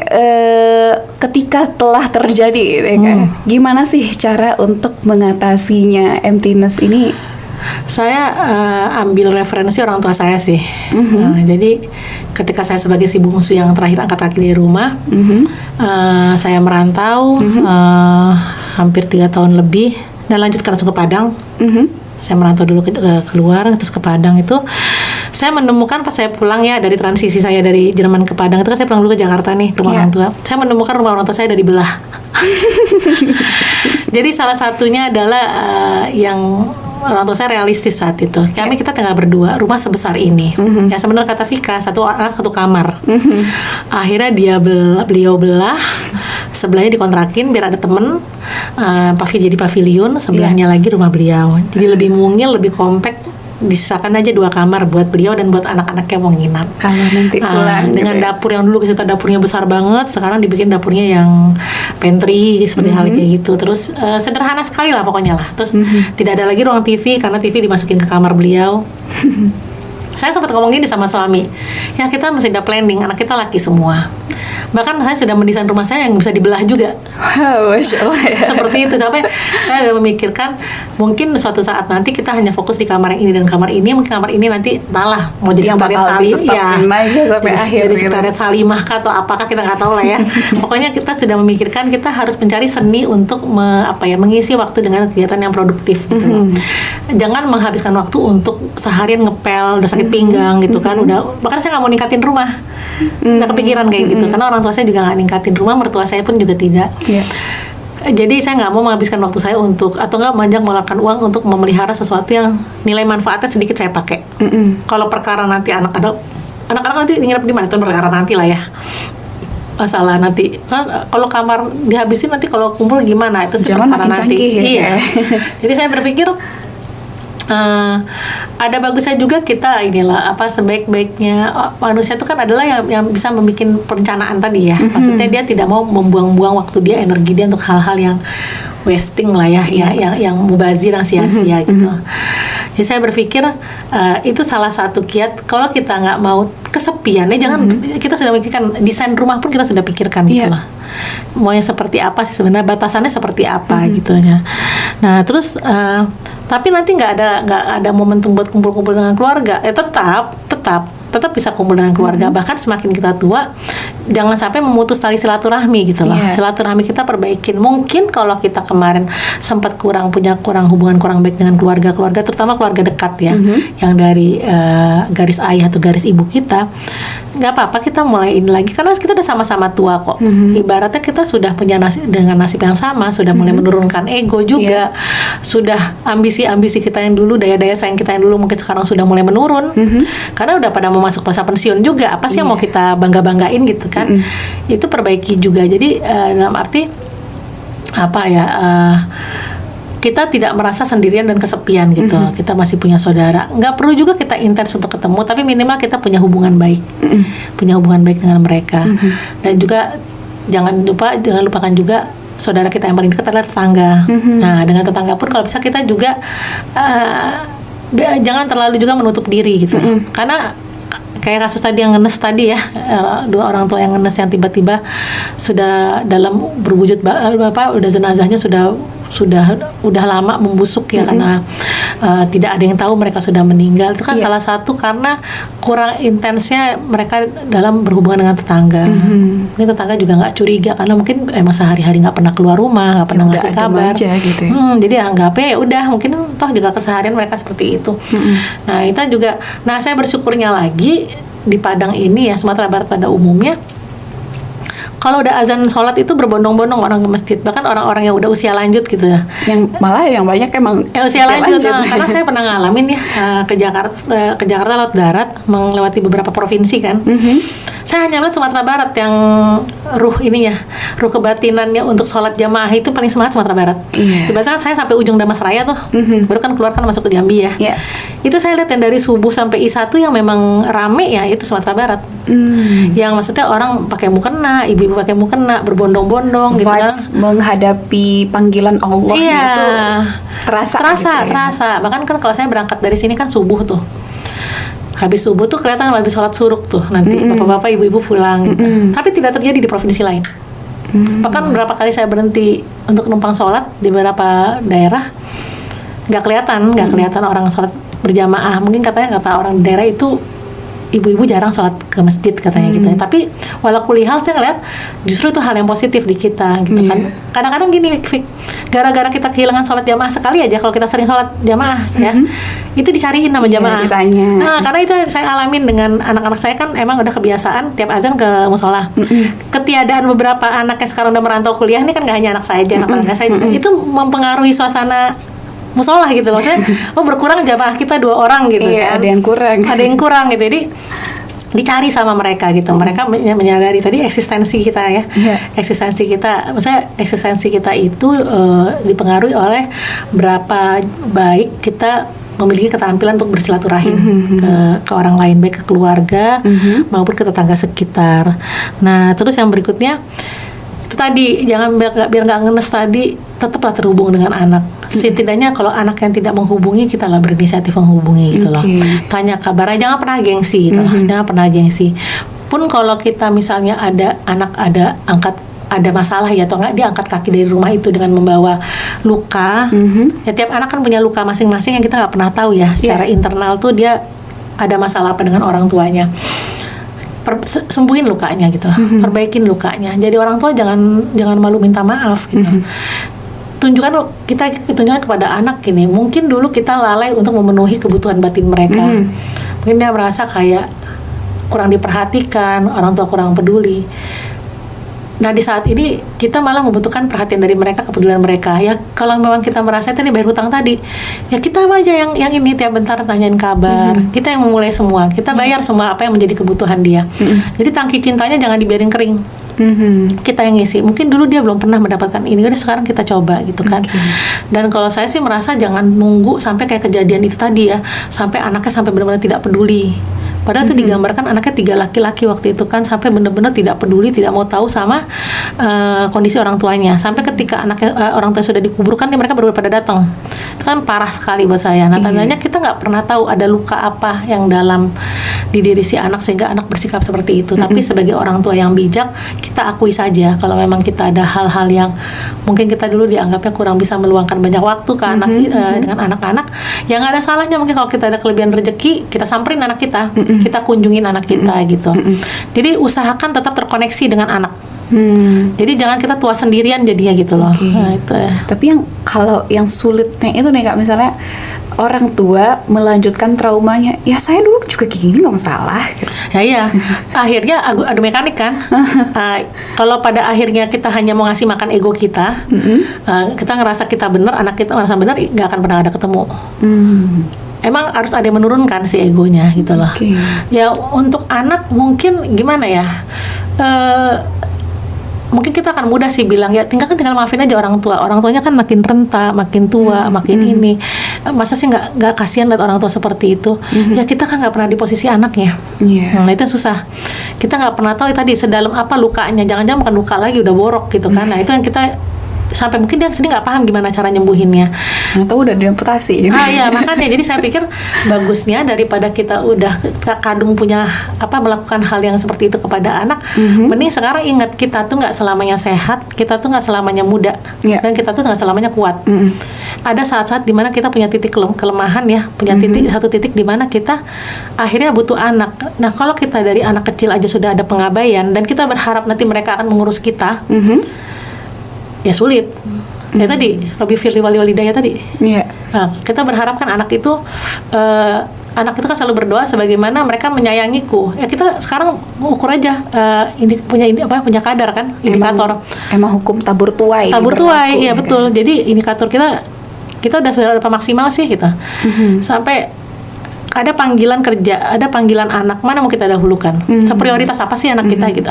ketika telah terjadi gitu ya, kayak, gimana sih cara untuk mengatasinya emptiness ini? Saya ambil referensi orang tua saya sih. Jadi ketika saya sebagai si bungsu yang terakhir angkat kaki dari rumah, saya merantau hampir 3 tahun lebih dan lanjut langsung ke Padang. Saya merantau dulu keluar, terus ke Padang itu saya menemukan pas saya pulang ya dari transisi saya dari Jerman ke Padang itu kan saya pulang dulu ke Jakarta nih ke rumah orang tua. Saya menemukan rumah orang tua saya udah dibelah. Jadi salah satunya adalah yang orang tua saya realistis saat itu. Kita tinggal berdua, rumah sebesar ini. Ya sebenarnya kata Vika, satu anak satu kamar. Akhirnya beliau belah, sebelahnya dikontrakin biar ada temen. Jadi pavilion, sebelahnya lagi rumah beliau. Jadi lebih mungil, lebih kompak. Disisakan aja 2 kamar buat beliau dan buat anak-anaknya mau nginap. Kalau nanti pulang dengan gitu ya. Dapur yang dulu kita dapurnya besar banget, sekarang dibikin dapurnya yang pantry seperti hal kayak gitu. Terus sederhana sekali lah pokoknya lah. Terus tidak ada lagi ruang TV karena TV dimasukin ke kamar beliau. Saya sempat ngomong gini sama suami, ya kita mesti ada planning, anak kita laki semua. Bahkan saya sudah mendesain rumah saya yang bisa dibelah juga. Masya Allah ya. Seperti itu. Tapi saya sudah memikirkan mungkin suatu saat nanti kita hanya fokus di kamar yang ini dan kamar ini. Mungkin kamar ini nanti entahlah mau jadi sekretariat Salimah ya, aja sampai akhir jadi sekretariat Salimah kah atau apakah kita nggak tahu lah ya. Pokoknya kita sudah memikirkan kita harus mencari seni untuk mengisi waktu dengan kegiatan yang produktif gitu loh. Jangan menghabiskan waktu untuk seharian ngepel udah sakit pinggang gitu kan, udah bahkan saya nggak mau ningkatin rumah. Nggak kepikiran kayak gitu karena orang tua saya juga nggak ningkatin rumah, mertua saya pun juga tidak. Jadi saya nggak mau menghabiskan waktu saya untuk atau nggak mengeluarkan uang untuk memelihara sesuatu yang nilai manfaatnya sedikit saya pakai. Kalau perkara nanti anak-anak nanti nginep di mana itu perkara nanti lah ya. Masalah nanti kalau kamar dihabisin nanti kalau kumpul gimana itu zaman makin nanti. Canggih ya. Iya. Jadi saya berpikir ada bagusnya juga kita sebaik-baiknya manusia itu kan adalah yang bisa membuat perencanaan tadi ya. Maksudnya dia tidak mau membuang-buang waktu dia, energi dia untuk hal-hal yang wasting lah ya, yang mubazir, yang sia-sia gitu. Jadi saya berpikir itu salah satu kiat kalau kita nggak mau kesepian ya jangan kita sudah memikirkan desain rumah pun kita sudah pikirkan gitu lah. Mau yang seperti apa sih sebenarnya, batasannya seperti apa gitu ya. Nah terus tapi nanti nggak ada momentum buat kumpul-kumpul dengan keluarga. Tetap bisa kumpul dengan keluarga. Bahkan semakin kita tua, jangan sampai memutus tali silaturahmi gitu loh. Silaturahmi kita perbaikin. Mungkin kalau kita kemarin sempat kurang hubungan kurang baik dengan keluarga, terutama keluarga dekat ya, yang dari garis ayah atau garis ibu kita, nggak apa-apa kita mulai ini lagi karena kita udah sama-sama tua kok. Ibaratnya kita sudah punya nasib yang sama, sudah mulai menurunkan ego juga, sudah ambisi kita yang dulu, daya-daya sayang kita yang dulu mungkin sekarang sudah mulai menurun, karena udah pada mau masuk masa pensiun juga. Apa sih yang mau kita banggain gitu kan? Itu perbaiki juga. Jadi dalam arti kita tidak merasa sendirian dan kesepian gitu. Kita masih punya saudara. Nggak perlu juga kita intens untuk ketemu, tapi minimal kita punya hubungan baik, dengan mereka. Dan juga jangan lupakan juga saudara kita yang paling dekat adalah tetangga. Nah, dengan tetangga pun kalau bisa kita juga jangan terlalu juga menutup diri gitu. Karena kayak kasus tadi yang ngenes tadi ya, dua orang tua yang ngenes yang tiba-tiba sudah dalam berwujud udah jenazahnya udah lama membusuk ya, karena tidak ada yang tahu mereka sudah meninggal. Itu kan salah satu karena kurang intensnya mereka dalam berhubungan dengan tetangga. Mungkin tetangga juga nggak curiga karena mungkin emang sehari-hari nggak pernah keluar rumah, nggak pernah ngasih kabar aja, gitu ya. Jadi anggapnya ya udah, mungkin toh juga keseharian mereka seperti itu. Nah itu juga, nah saya bersyukurnya lagi di Padang ini ya, Sumatera Barat pada umumnya, kalau udah azan sholat itu berbondong-bondong orang ke masjid, bahkan orang-orang yang udah usia lanjut gitu ya. Yang malah yang banyak emang usia lanjut. Nah, karena saya pernah ngalamin ya, ke Jakarta lewat darat, melewati beberapa provinsi kan. Saya hanya melihat Sumatera Barat yang ruh kebatinannya untuk sholat jamaah itu paling semangat Sumatera Barat. Tiba-tiba saya sampai ujung Damas Raya tuh, baru kan keluar kan masuk ke Jambi ya. Itu saya lihat yang dari subuh sampai Isya tuh yang memang rame ya, itu Sumatera Barat. Yang maksudnya orang pakai mukena, ibu-ibu pakai mukena, berbondong-bondong gitu kan. Vibes menghadapi panggilan Allah itu terasa gitu ya. Terasa. Bahkan kan kalau saya berangkat dari sini kan subuh tuh. Habis subuh tuh kelihatan habis sholat suruk tuh nanti bapak-bapak ibu-ibu pulang gitu. Tapi tidak terjadi di provinsi lain. Bahkan berapa kali saya berhenti untuk numpang sholat di beberapa daerah, nggak kelihatan orang sholat berjamaah. Mungkin katanya kata orang daerah itu ibu-ibu jarang sholat ke masjid katanya gitu ya. Tapi walau kulihal saya ngeliat justru itu hal yang positif di kita gitu kan. Kadang-kadang gini Fik, gara-gara kita kehilangan sholat jamaah sekali aja, kalau kita sering sholat jamaah ya, itu dicariin nama jamaah. Ditanya. Nah karena itu saya alamin dengan anak-anak saya, kan emang udah kebiasaan tiap azan ke musola. Ketiadaan beberapa anak yang sekarang udah merantau kuliah ini kan gak hanya anak saya aja, anak-anak saya juga, itu mempengaruhi suasana musola gitu loh. Saya berkurang jamaah kita 2 orang gitu kan. Ada yang kurang gitu. Jadi dicari sama mereka gitu. Mereka menyadari tadi eksistensi kita ya. Eksistensi kita, maksudnya eksistensi kita itu dipengaruhi oleh berapa baik kita memiliki keterampilan untuk bersilaturahim ke orang lain, baik ke keluarga maupun ke tetangga sekitar. Nah, terus yang berikutnya itu tadi, jangan biar nggak ngenes tadi, tetaplah terhubung dengan anak. Setidaknya kalau anak yang tidak menghubungi, kita lah berinisiatif menghubungi gitu loh. Tanya kabar, jangan pernah gengsi gitu loh. Jangan pernah gengsi. Pun kalau kita misalnya ada anak ada masalah ya, atau nggak dia angkat kaki dari rumah itu dengan membawa luka. Ya tiap anak kan punya luka masing-masing yang kita nggak pernah tahu ya. Secara internal tuh dia ada masalah apa dengan orang tuanya. Sembuhin lukanya gitu, perbaikin lukanya. Jadi orang tua jangan malu minta maaf gitu. Kita tunjukkan kepada anak gini, mungkin dulu kita lalai untuk memenuhi kebutuhan batin mereka. Mungkin dia merasa kayak kurang diperhatikan, orang tua kurang peduli. Nah di saat ini kita malah membutuhkan perhatian dari mereka, kepedulian mereka. Ya kalau memang kita merasa tadi bayar hutang tadi, ya kita aja yang ini tiap bentar tanyain kabar. Kita yang memulai semua, kita bayar semua apa yang menjadi kebutuhan dia. Jadi tangki cintanya jangan dibiarin kering. Kita yang ngisi. Mungkin dulu dia belum pernah mendapatkan ini, udah sekarang kita coba gitu kan. Dan kalau saya sih merasa jangan nunggu sampai kayak kejadian itu tadi ya, sampai anaknya sampai benar-benar tidak peduli. Padahal itu digambarkan anaknya 3 laki-laki waktu itu kan, sampai benar-benar tidak peduli, tidak mau tahu sama kondisi orang tuanya. Sampai ketika anaknya orang tua sudah dikuburkan, mereka baru pada datang. Itu kan parah sekali buat saya. Nah tandanya kita nggak pernah tahu ada luka apa yang dalam di diri si anak sehingga anak bersikap seperti itu. Tapi sebagai orang tua yang bijak, kita akui saja kalau memang kita ada hal-hal yang mungkin kita dulu dianggapnya kurang bisa meluangkan banyak waktu ke anak dengan anak-anak. Ya nggak ada salahnya mungkin kalau kita ada kelebihan rezeki, kita samperin anak kita. Kita kunjungin anak kita gitu. Jadi usahakan tetap terkoneksi dengan anak. Jadi jangan kita tua sendirian jadinya gitu loh. Nah, itu ya. Tapi kalau yang sulitnya itu nih Kak, misalnya orang tua melanjutkan traumanya, ya saya dulu juga gini nggak masalah gitu. Ya akhirnya adu mekanik kan. Kalau pada akhirnya kita hanya mau ngasih makan ego kita, kita ngerasa kita benar, anak kita ngerasa benar, nggak akan pernah ada ketemu. Emang harus ada yang menurunkan si egonya gitu loh. Ya untuk anak mungkin gimana ya, mungkin kita akan mudah sih bilang ya tinggal maafin aja orang tuanya kan makin renta, makin tua, makin ini, masa sih nggak kasihan lihat orang tua seperti itu. Ya kita kan nggak pernah di posisi anaknya. Nah itu susah, kita nggak pernah tahu tadi sedalam apa lukanya. Jangan-jangan bukan luka lagi, udah borok gitu kan. Nah itu yang kita sampai mungkin dia sendiri nggak paham gimana cara nyembuhinnya. Atau udah diamputasi. Ya makanya jadi saya pikir bagusnya daripada kita udah kadung punya melakukan hal yang seperti itu kepada anak, mending sekarang ingat kita tuh nggak selamanya sehat, kita tuh nggak selamanya muda, dan kita tuh nggak selamanya kuat. Ada saat-saat dimana kita punya titik kelemahan ya, punya satu titik dimana kita akhirnya butuh anak. Nah kalau kita dari anak kecil aja sudah ada pengabaian dan kita berharap nanti mereka akan mengurus kita, ya sulit. Ya tadi Rabbi firli wali walidayah tadi. Nah, kita berharap kan anak itu kan selalu berdoa sebagaimana mereka menyayangiku. Ya kita sekarang ukur aja ini punya kadar kan, indikator. Emang hukum tabur tuai. Tabur tuai, iya betul. Jadi indikator kita sudah berapa maksimal sih kita. Sampai ada panggilan kerja, ada panggilan anak, mana mau kita dahulukan? Prioritas apa sih anak kita gitu.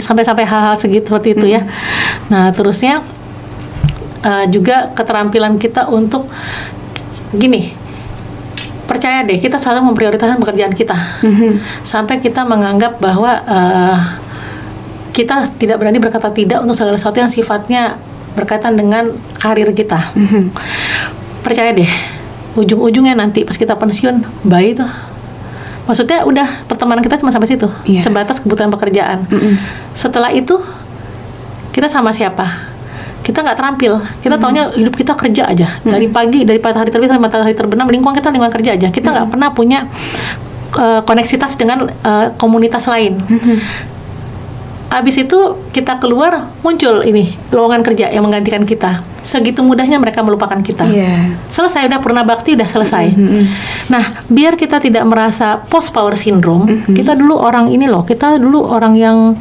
Sampai hal-hal seperti itu ya. Nah terusnya juga keterampilan kita untuk gini, percaya deh kita selalu memprioritaskan pekerjaan kita, sampai kita menganggap bahwa kita tidak berani berkata tidak untuk segala sesuatu yang sifatnya berkaitan dengan karir kita. Percaya deh, ujung-ujungnya nanti pas kita pensiun, bye tuh. Maksudnya udah pertemanan kita cuma sampai situ, sebatas kebutuhan pekerjaan. Setelah itu kita sama siapa? Kita nggak terampil. Kita taunya hidup kita kerja aja, dari pagi, dari matahari terbit sampai matahari terbenam, lingkungan kita lingkungan kerja aja. Kita nggak pernah punya koneksitas dengan komunitas lain. Abis itu kita keluar, muncul ini lowongan kerja yang menggantikan kita. Segitu mudahnya mereka melupakan kita. Selesai, udah purna bakti, udah selesai. Nah, biar kita tidak merasa post power syndrome, kita dulu orang ini loh, kita dulu orang yang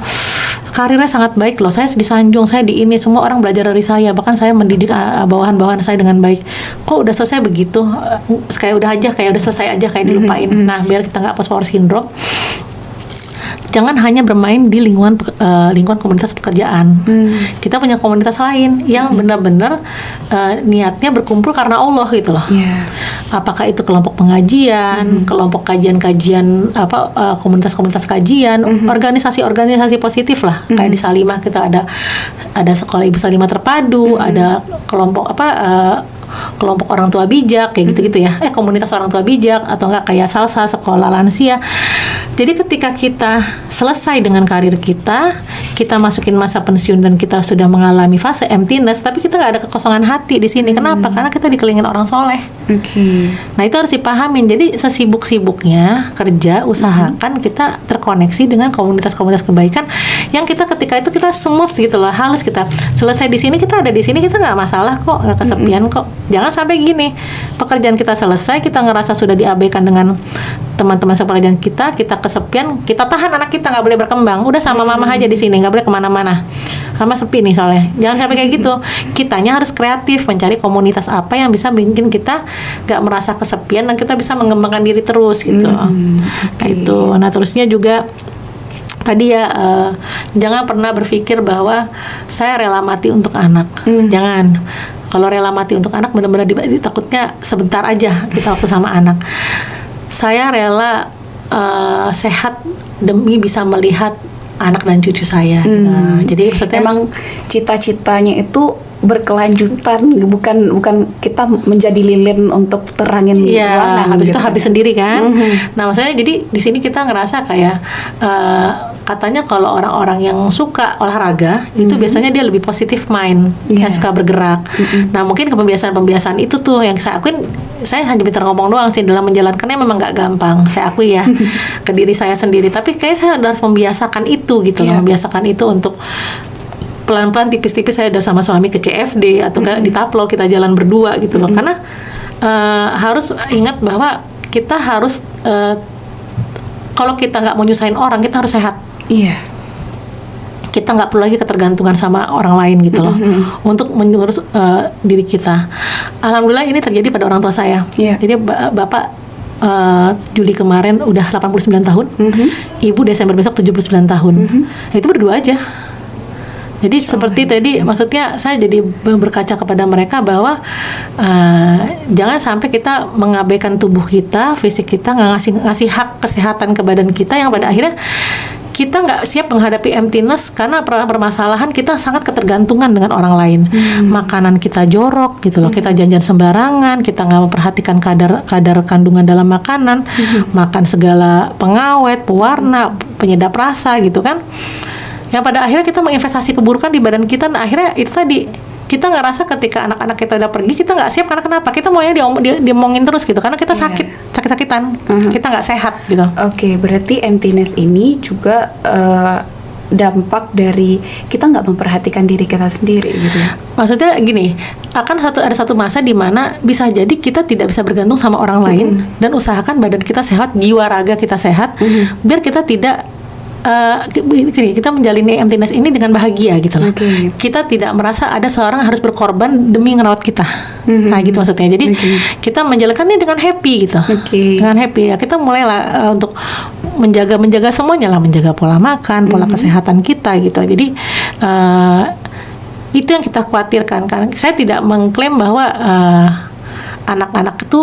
karirnya sangat baik loh, saya disanjung, saya di ini, semua orang belajar dari saya, bahkan saya mendidik bawahan-bawahan saya dengan baik. Kok udah selesai begitu, kayak udah selesai aja, kayak dilupain. Nah, biar kita nggak post power syndrome, jangan hanya bermain di lingkungan komunitas pekerjaan. Kita punya komunitas lain yang benar-benar niatnya berkumpul karena Allah gitu loh. Apakah itu kelompok pengajian, kelompok kajian-kajian, komunitas-komunitas kajian, organisasi-organisasi positif lah. Kayak di Salimah kita ada sekolah Ibu Salimah terpadu, ada kelompok kelompok orang tua bijak kayak gitu-gitu ya, komunitas orang tua bijak, atau enggak kayak Salsa, sekolah lansia. Jadi ketika kita selesai dengan karir kita masukin masa pensiun dan kita sudah mengalami fase emptiness, tapi kita nggak ada kekosongan hati di sini. Kenapa? Karena kita dikelilingin orang soleh. Nah itu harus dipahamin. Jadi sesibuk-sibuknya kerja, usahakan kita terkoneksi dengan komunitas-komunitas kebaikan yang kita ketika itu kita smooth gitu loh, halus. Kita selesai di sini, kita ada di sini, kita nggak masalah kok, nggak kesepian kok. Jangan sampai gini, pekerjaan kita selesai, kita ngerasa sudah diabaikan dengan teman-teman sepekerjaan kita kesepian, kita tahan anak kita nggak boleh berkembang, udah sama mama aja di sini, nggak boleh kemana-mana, sama sepi nih soalnya. Jangan sampai kayak gitu. Kitanya harus kreatif, mencari komunitas apa yang bisa bikin kita nggak merasa kesepian dan kita bisa mengembangkan diri terus gitu. Gitu. Nah terusnya juga tadi ya, jangan pernah berpikir bahwa saya rela mati untuk anak. Jangan. Kalau rela mati untuk anak benar-benar takutnya sebentar aja kita waktu sama anak. Saya rela sehat demi bisa melihat anak dan cucu saya. Jadi maksudnya emang cita-citanya itu berkelanjutan, bukan kita menjadi lilin untuk terangin ruangan. Habis itu habis sendiri kan. Nah maksudnya jadi di sini kita ngerasa kayak katanya kalau orang-orang yang suka olahraga itu biasanya dia lebih positif mind, yang suka bergerak. Nah mungkin kebiasaan-kebiasaan itu tuh yang saya akuin. Saya hanya pintar ngomong doang sih, dalam menjalankannya memang nggak gampang, saya akui ya, ke diri saya sendiri. Tapi kayak saya harus membiasakan itu gitu loh, membiasakan itu untuk pelan-pelan, tipis-tipis saya udah sama suami ke CFD atau di Taplo kita jalan berdua gitu loh. Karena harus ingat bahwa kita harus kalau kita nggak mau nyusahin orang, kita harus sehat. Kita nggak perlu lagi ketergantungan sama orang lain gitu loh, untuk mengurus diri kita. Alhamdulillah ini terjadi pada orang tua saya. Jadi bapak Juli kemarin udah 89 tahun, ibu Desember besok 79 tahun. Nah, itu berdua aja. Jadi seperti tadi, maksudnya saya jadi berkaca kepada mereka bahwa jangan sampai kita mengabaikan tubuh kita, fisik kita, nggak ngasih hak kesehatan ke badan kita yang pada akhirnya kita nggak siap menghadapi emptiness karena permasalahan kita sangat ketergantungan dengan orang lain. Makanan kita jorok gitu loh, kita jajan sembarangan, kita nggak memperhatikan kadar kandungan dalam makanan, makan segala pengawet, pewarna, penyedap rasa gitu kan. Yang pada akhirnya kita menginvestasi keburukan di badan kita. Nah, akhirnya itu tadi, kita ngerasa ketika anak-anak kita udah pergi, kita nggak siap karena kenapa? Kita maunya diomongin terus gitu, karena kita sakit-sakitan, kita nggak sehat gitu. Oke, berarti emptiness ini juga dampak dari kita nggak memperhatikan diri kita sendiri gitu ya. Maksudnya gini, ada satu masa di mana bisa jadi kita tidak bisa bergantung sama orang lain, dan usahakan badan kita sehat, jiwa raga kita sehat, biar kita tidak kita menjalani emptiness ini dengan bahagia gitu loh. Kita tidak merasa ada seorang harus berkorban demi ngerawat kita. Nah gitu maksudnya. Jadi kita menjalankannya dengan happy gitu. Dengan happy ya, kita mulailah untuk menjaga semuanya lah, menjaga pola makan, pola kesehatan kita gitu. Jadi itu yang kita khawatirkan. Karena saya tidak mengklaim bahwa anak-anak itu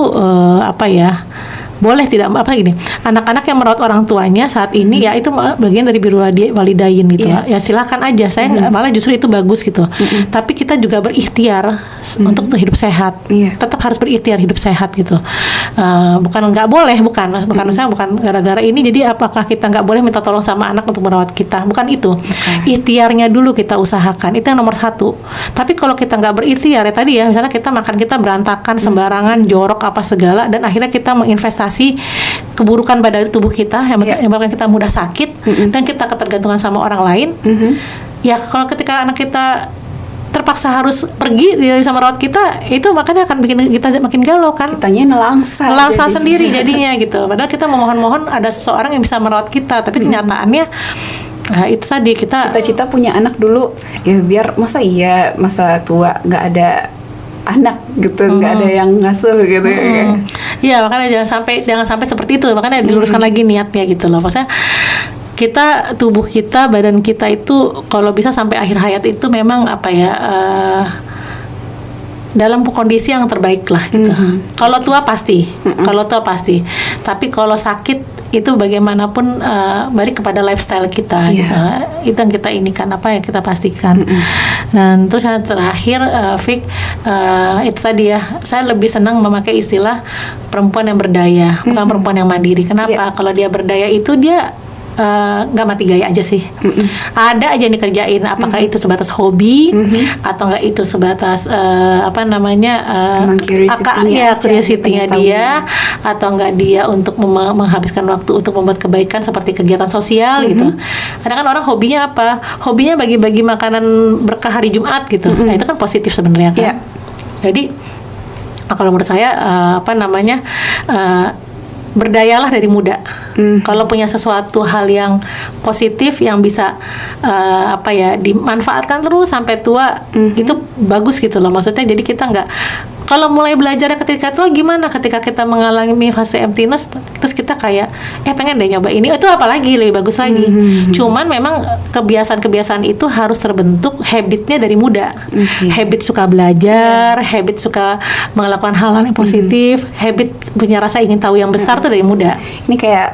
boleh tidak gini, anak-anak yang merawat orang tuanya saat ini ya itu bagian dari biru walidain gitu ya silakan aja, saya malah justru itu bagus gitu. Tapi kita juga berikhtiar untuk hidup sehat, tetap harus berikhtiar hidup sehat gitu. Bukan nggak boleh, bukan saya bukan gara-gara ini jadi apakah kita nggak boleh minta tolong sama anak untuk merawat kita, bukan itu. Ikhtiarnya dulu kita usahakan, itu yang nomor satu. Tapi kalau kita nggak berikhtiar ya tadi ya, misalnya kita makan kita berantakan sembarangan, jorok apa segala, dan akhirnya kita menginvestasi keburukan pada tubuh kita yang bahkan kita mudah sakit, dan kita ketergantungan sama orang lain. Ya kalau ketika anak kita terpaksa harus pergi dari sama rawat kita, itu makanya akan bikin kita makin galau kan, kitanya nelangsa sendiri jadinya gitu. Padahal kita memohon-mohon ada seseorang yang bisa merawat kita, tapi kenyataannya itu tadi kita cita-cita punya anak dulu ya, biar masa tua nggak ada anak gitu, nggak ada yang ngasuh gitu ya. Iya, makanya jangan sampai seperti itu. Makanya diluruskan lagi niatnya gitu loh. Maksudnya tubuh kita, badan kita itu kalau bisa sampai akhir hayat itu memang dalam kondisi yang terbaik lah gitu. Kalau tua pasti, tapi kalau sakit itu bagaimanapun balik kepada lifestyle kita gitu. Itu yang kita inikan, yang kita pastikan. Dan terus yang terakhir Fik, itu tadi ya, saya lebih senang memakai istilah perempuan yang berdaya, bukan perempuan yang mandiri. Kenapa? Kalau dia berdaya itu dia nggak mati gaya aja sih. Ada aja yang dikerjain, apakah itu sebatas hobi atau nggak itu sebatas curiosity-nya dia, atau nggak dia untuk menghabiskan waktu untuk membuat kebaikan seperti kegiatan sosial gitu. Kadang kan orang hobinya apa? Hobinya bagi-bagi makanan berkah hari Jumat gitu. Nah itu kan positif sebenarnya kan. Jadi kalau menurut saya berdayalah dari muda. Kalau punya sesuatu hal yang positif yang bisa dimanfaatkan terus sampai tua, itu bagus gitu loh. Maksudnya jadi kita nggak, kalau mulai belajar ketika tua gimana, ketika kita mengalami fase emptiness terus kita kayak pengen deh nyoba ini, itu apalagi lebih bagus lagi. Cuman memang kebiasaan-kebiasaan itu harus terbentuk habitnya dari muda. Habit suka belajar, habit suka melakukan hal-hal yang positif, habit punya rasa ingin tahu yang besar tuh dari muda. Ini kayak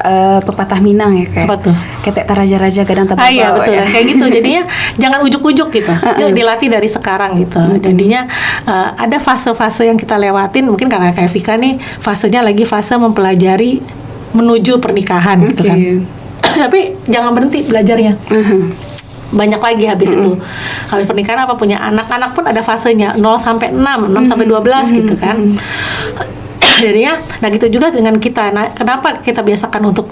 pepatah Minang ya, kayak apa tuh? Ketek taraja-raja gadang tabak iya betul ya. Kayak gitu. Jadinya jangan ujuk-ujuk gitu. Dilatih dari sekarang gitu. Jadinya ada fase-fase yang kita lewatin, mungkin karena kayak Vika nih fasenya lagi fase mempelajari menuju pernikahan gitu kan. Tapi jangan berhenti belajarnya. Banyak lagi habis itu. Habis pernikahan punya anak-anak pun ada fasenya 0 sampai 6 sampai 12 gitu kan. Jadinya gitu juga dengan kita. Nah, kenapa kita biasakan untuk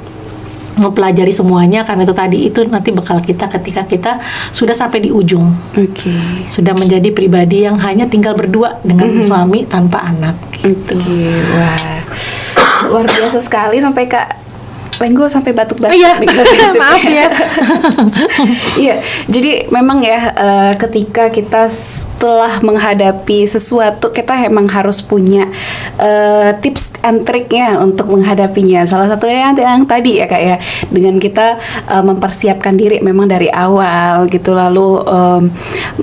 mempelajari semuanya, karena itu tadi, itu nanti bekal kita ketika kita sudah sampai di ujung. Sudah menjadi pribadi yang hanya tinggal berdua dengan suami tanpa anak gitu. Wah, luar biasa sekali, sampai Kak Lenggo sampai batuk-batuk. Maaf ya. Iya, jadi memang ya ketika kita setelah menghadapi sesuatu, kita emang harus punya tips and triknya untuk menghadapinya. Salah satunya yang tadi ya Kak ya, dengan kita mempersiapkan diri memang dari awal gitu, lalu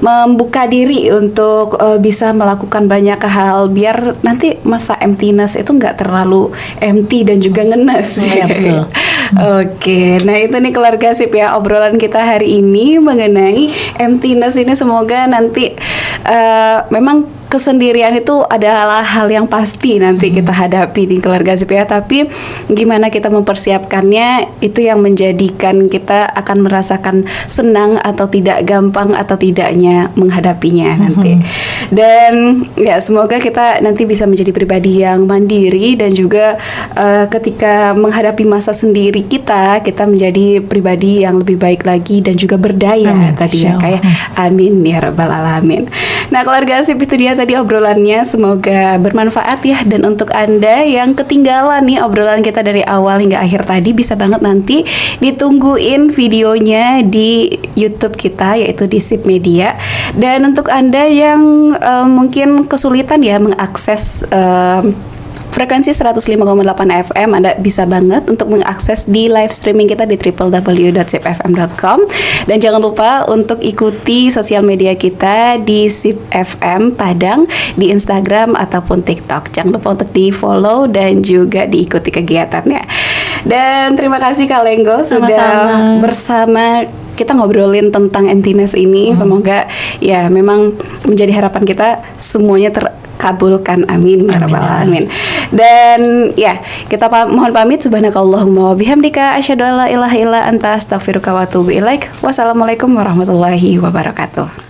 membuka diri untuk bisa melakukan banyak hal biar nanti masa emptiness itu nggak terlalu empty dan juga ngenes. Betul. Oke, nah itu nih keluarga sip ya, obrolan kita hari ini mengenai emptiness ini. Semoga nanti memang kesendirian itu adalah hal yang pasti nanti kita hadapi di keluarga sip ya. Tapi gimana kita mempersiapkannya, itu yang menjadikan kita akan merasakan senang atau tidak, gampang atau tidaknya menghadapinya nanti. Dan ya semoga kita nanti bisa menjadi pribadi yang mandiri, dan juga ketika menghadapi masa sendiri kita menjadi pribadi yang lebih baik lagi dan juga berdaya. Amin, tadi ya kayak amin ya rabbal alamin. Nah keluarga asip, itu dia tadi obrolannya, semoga bermanfaat ya. Dan untuk Anda yang ketinggalan nih obrolan kita dari awal hingga akhir tadi, bisa banget nanti ditungguin videonya di YouTube kita, yaitu di Sip Media. Dan untuk Anda yang mungkin kesulitan ya mengakses frekuensi 105,8 FM, Anda bisa banget untuk mengakses di live streaming kita di www.sipfm.com. Dan jangan lupa untuk ikuti sosial media kita di Sip FM Padang di Instagram ataupun TikTok. Jangan lupa untuk di follow dan juga diikuti kegiatannya. Dan terima kasih Kak Lenggo sudah bersama kita ngobrolin tentang emptiness ini. Semoga ya memang menjadi harapan kita semuanya terkabulkan, amin ya rabbal alamin. Dan ya kita mohon pamit, subhanakallahumma wa bihamdika asyhadu alla ilaha illa anta astaghfiruka wa atubu ilaik. Wassalamualaikum warahmatullahi wabarakatuh.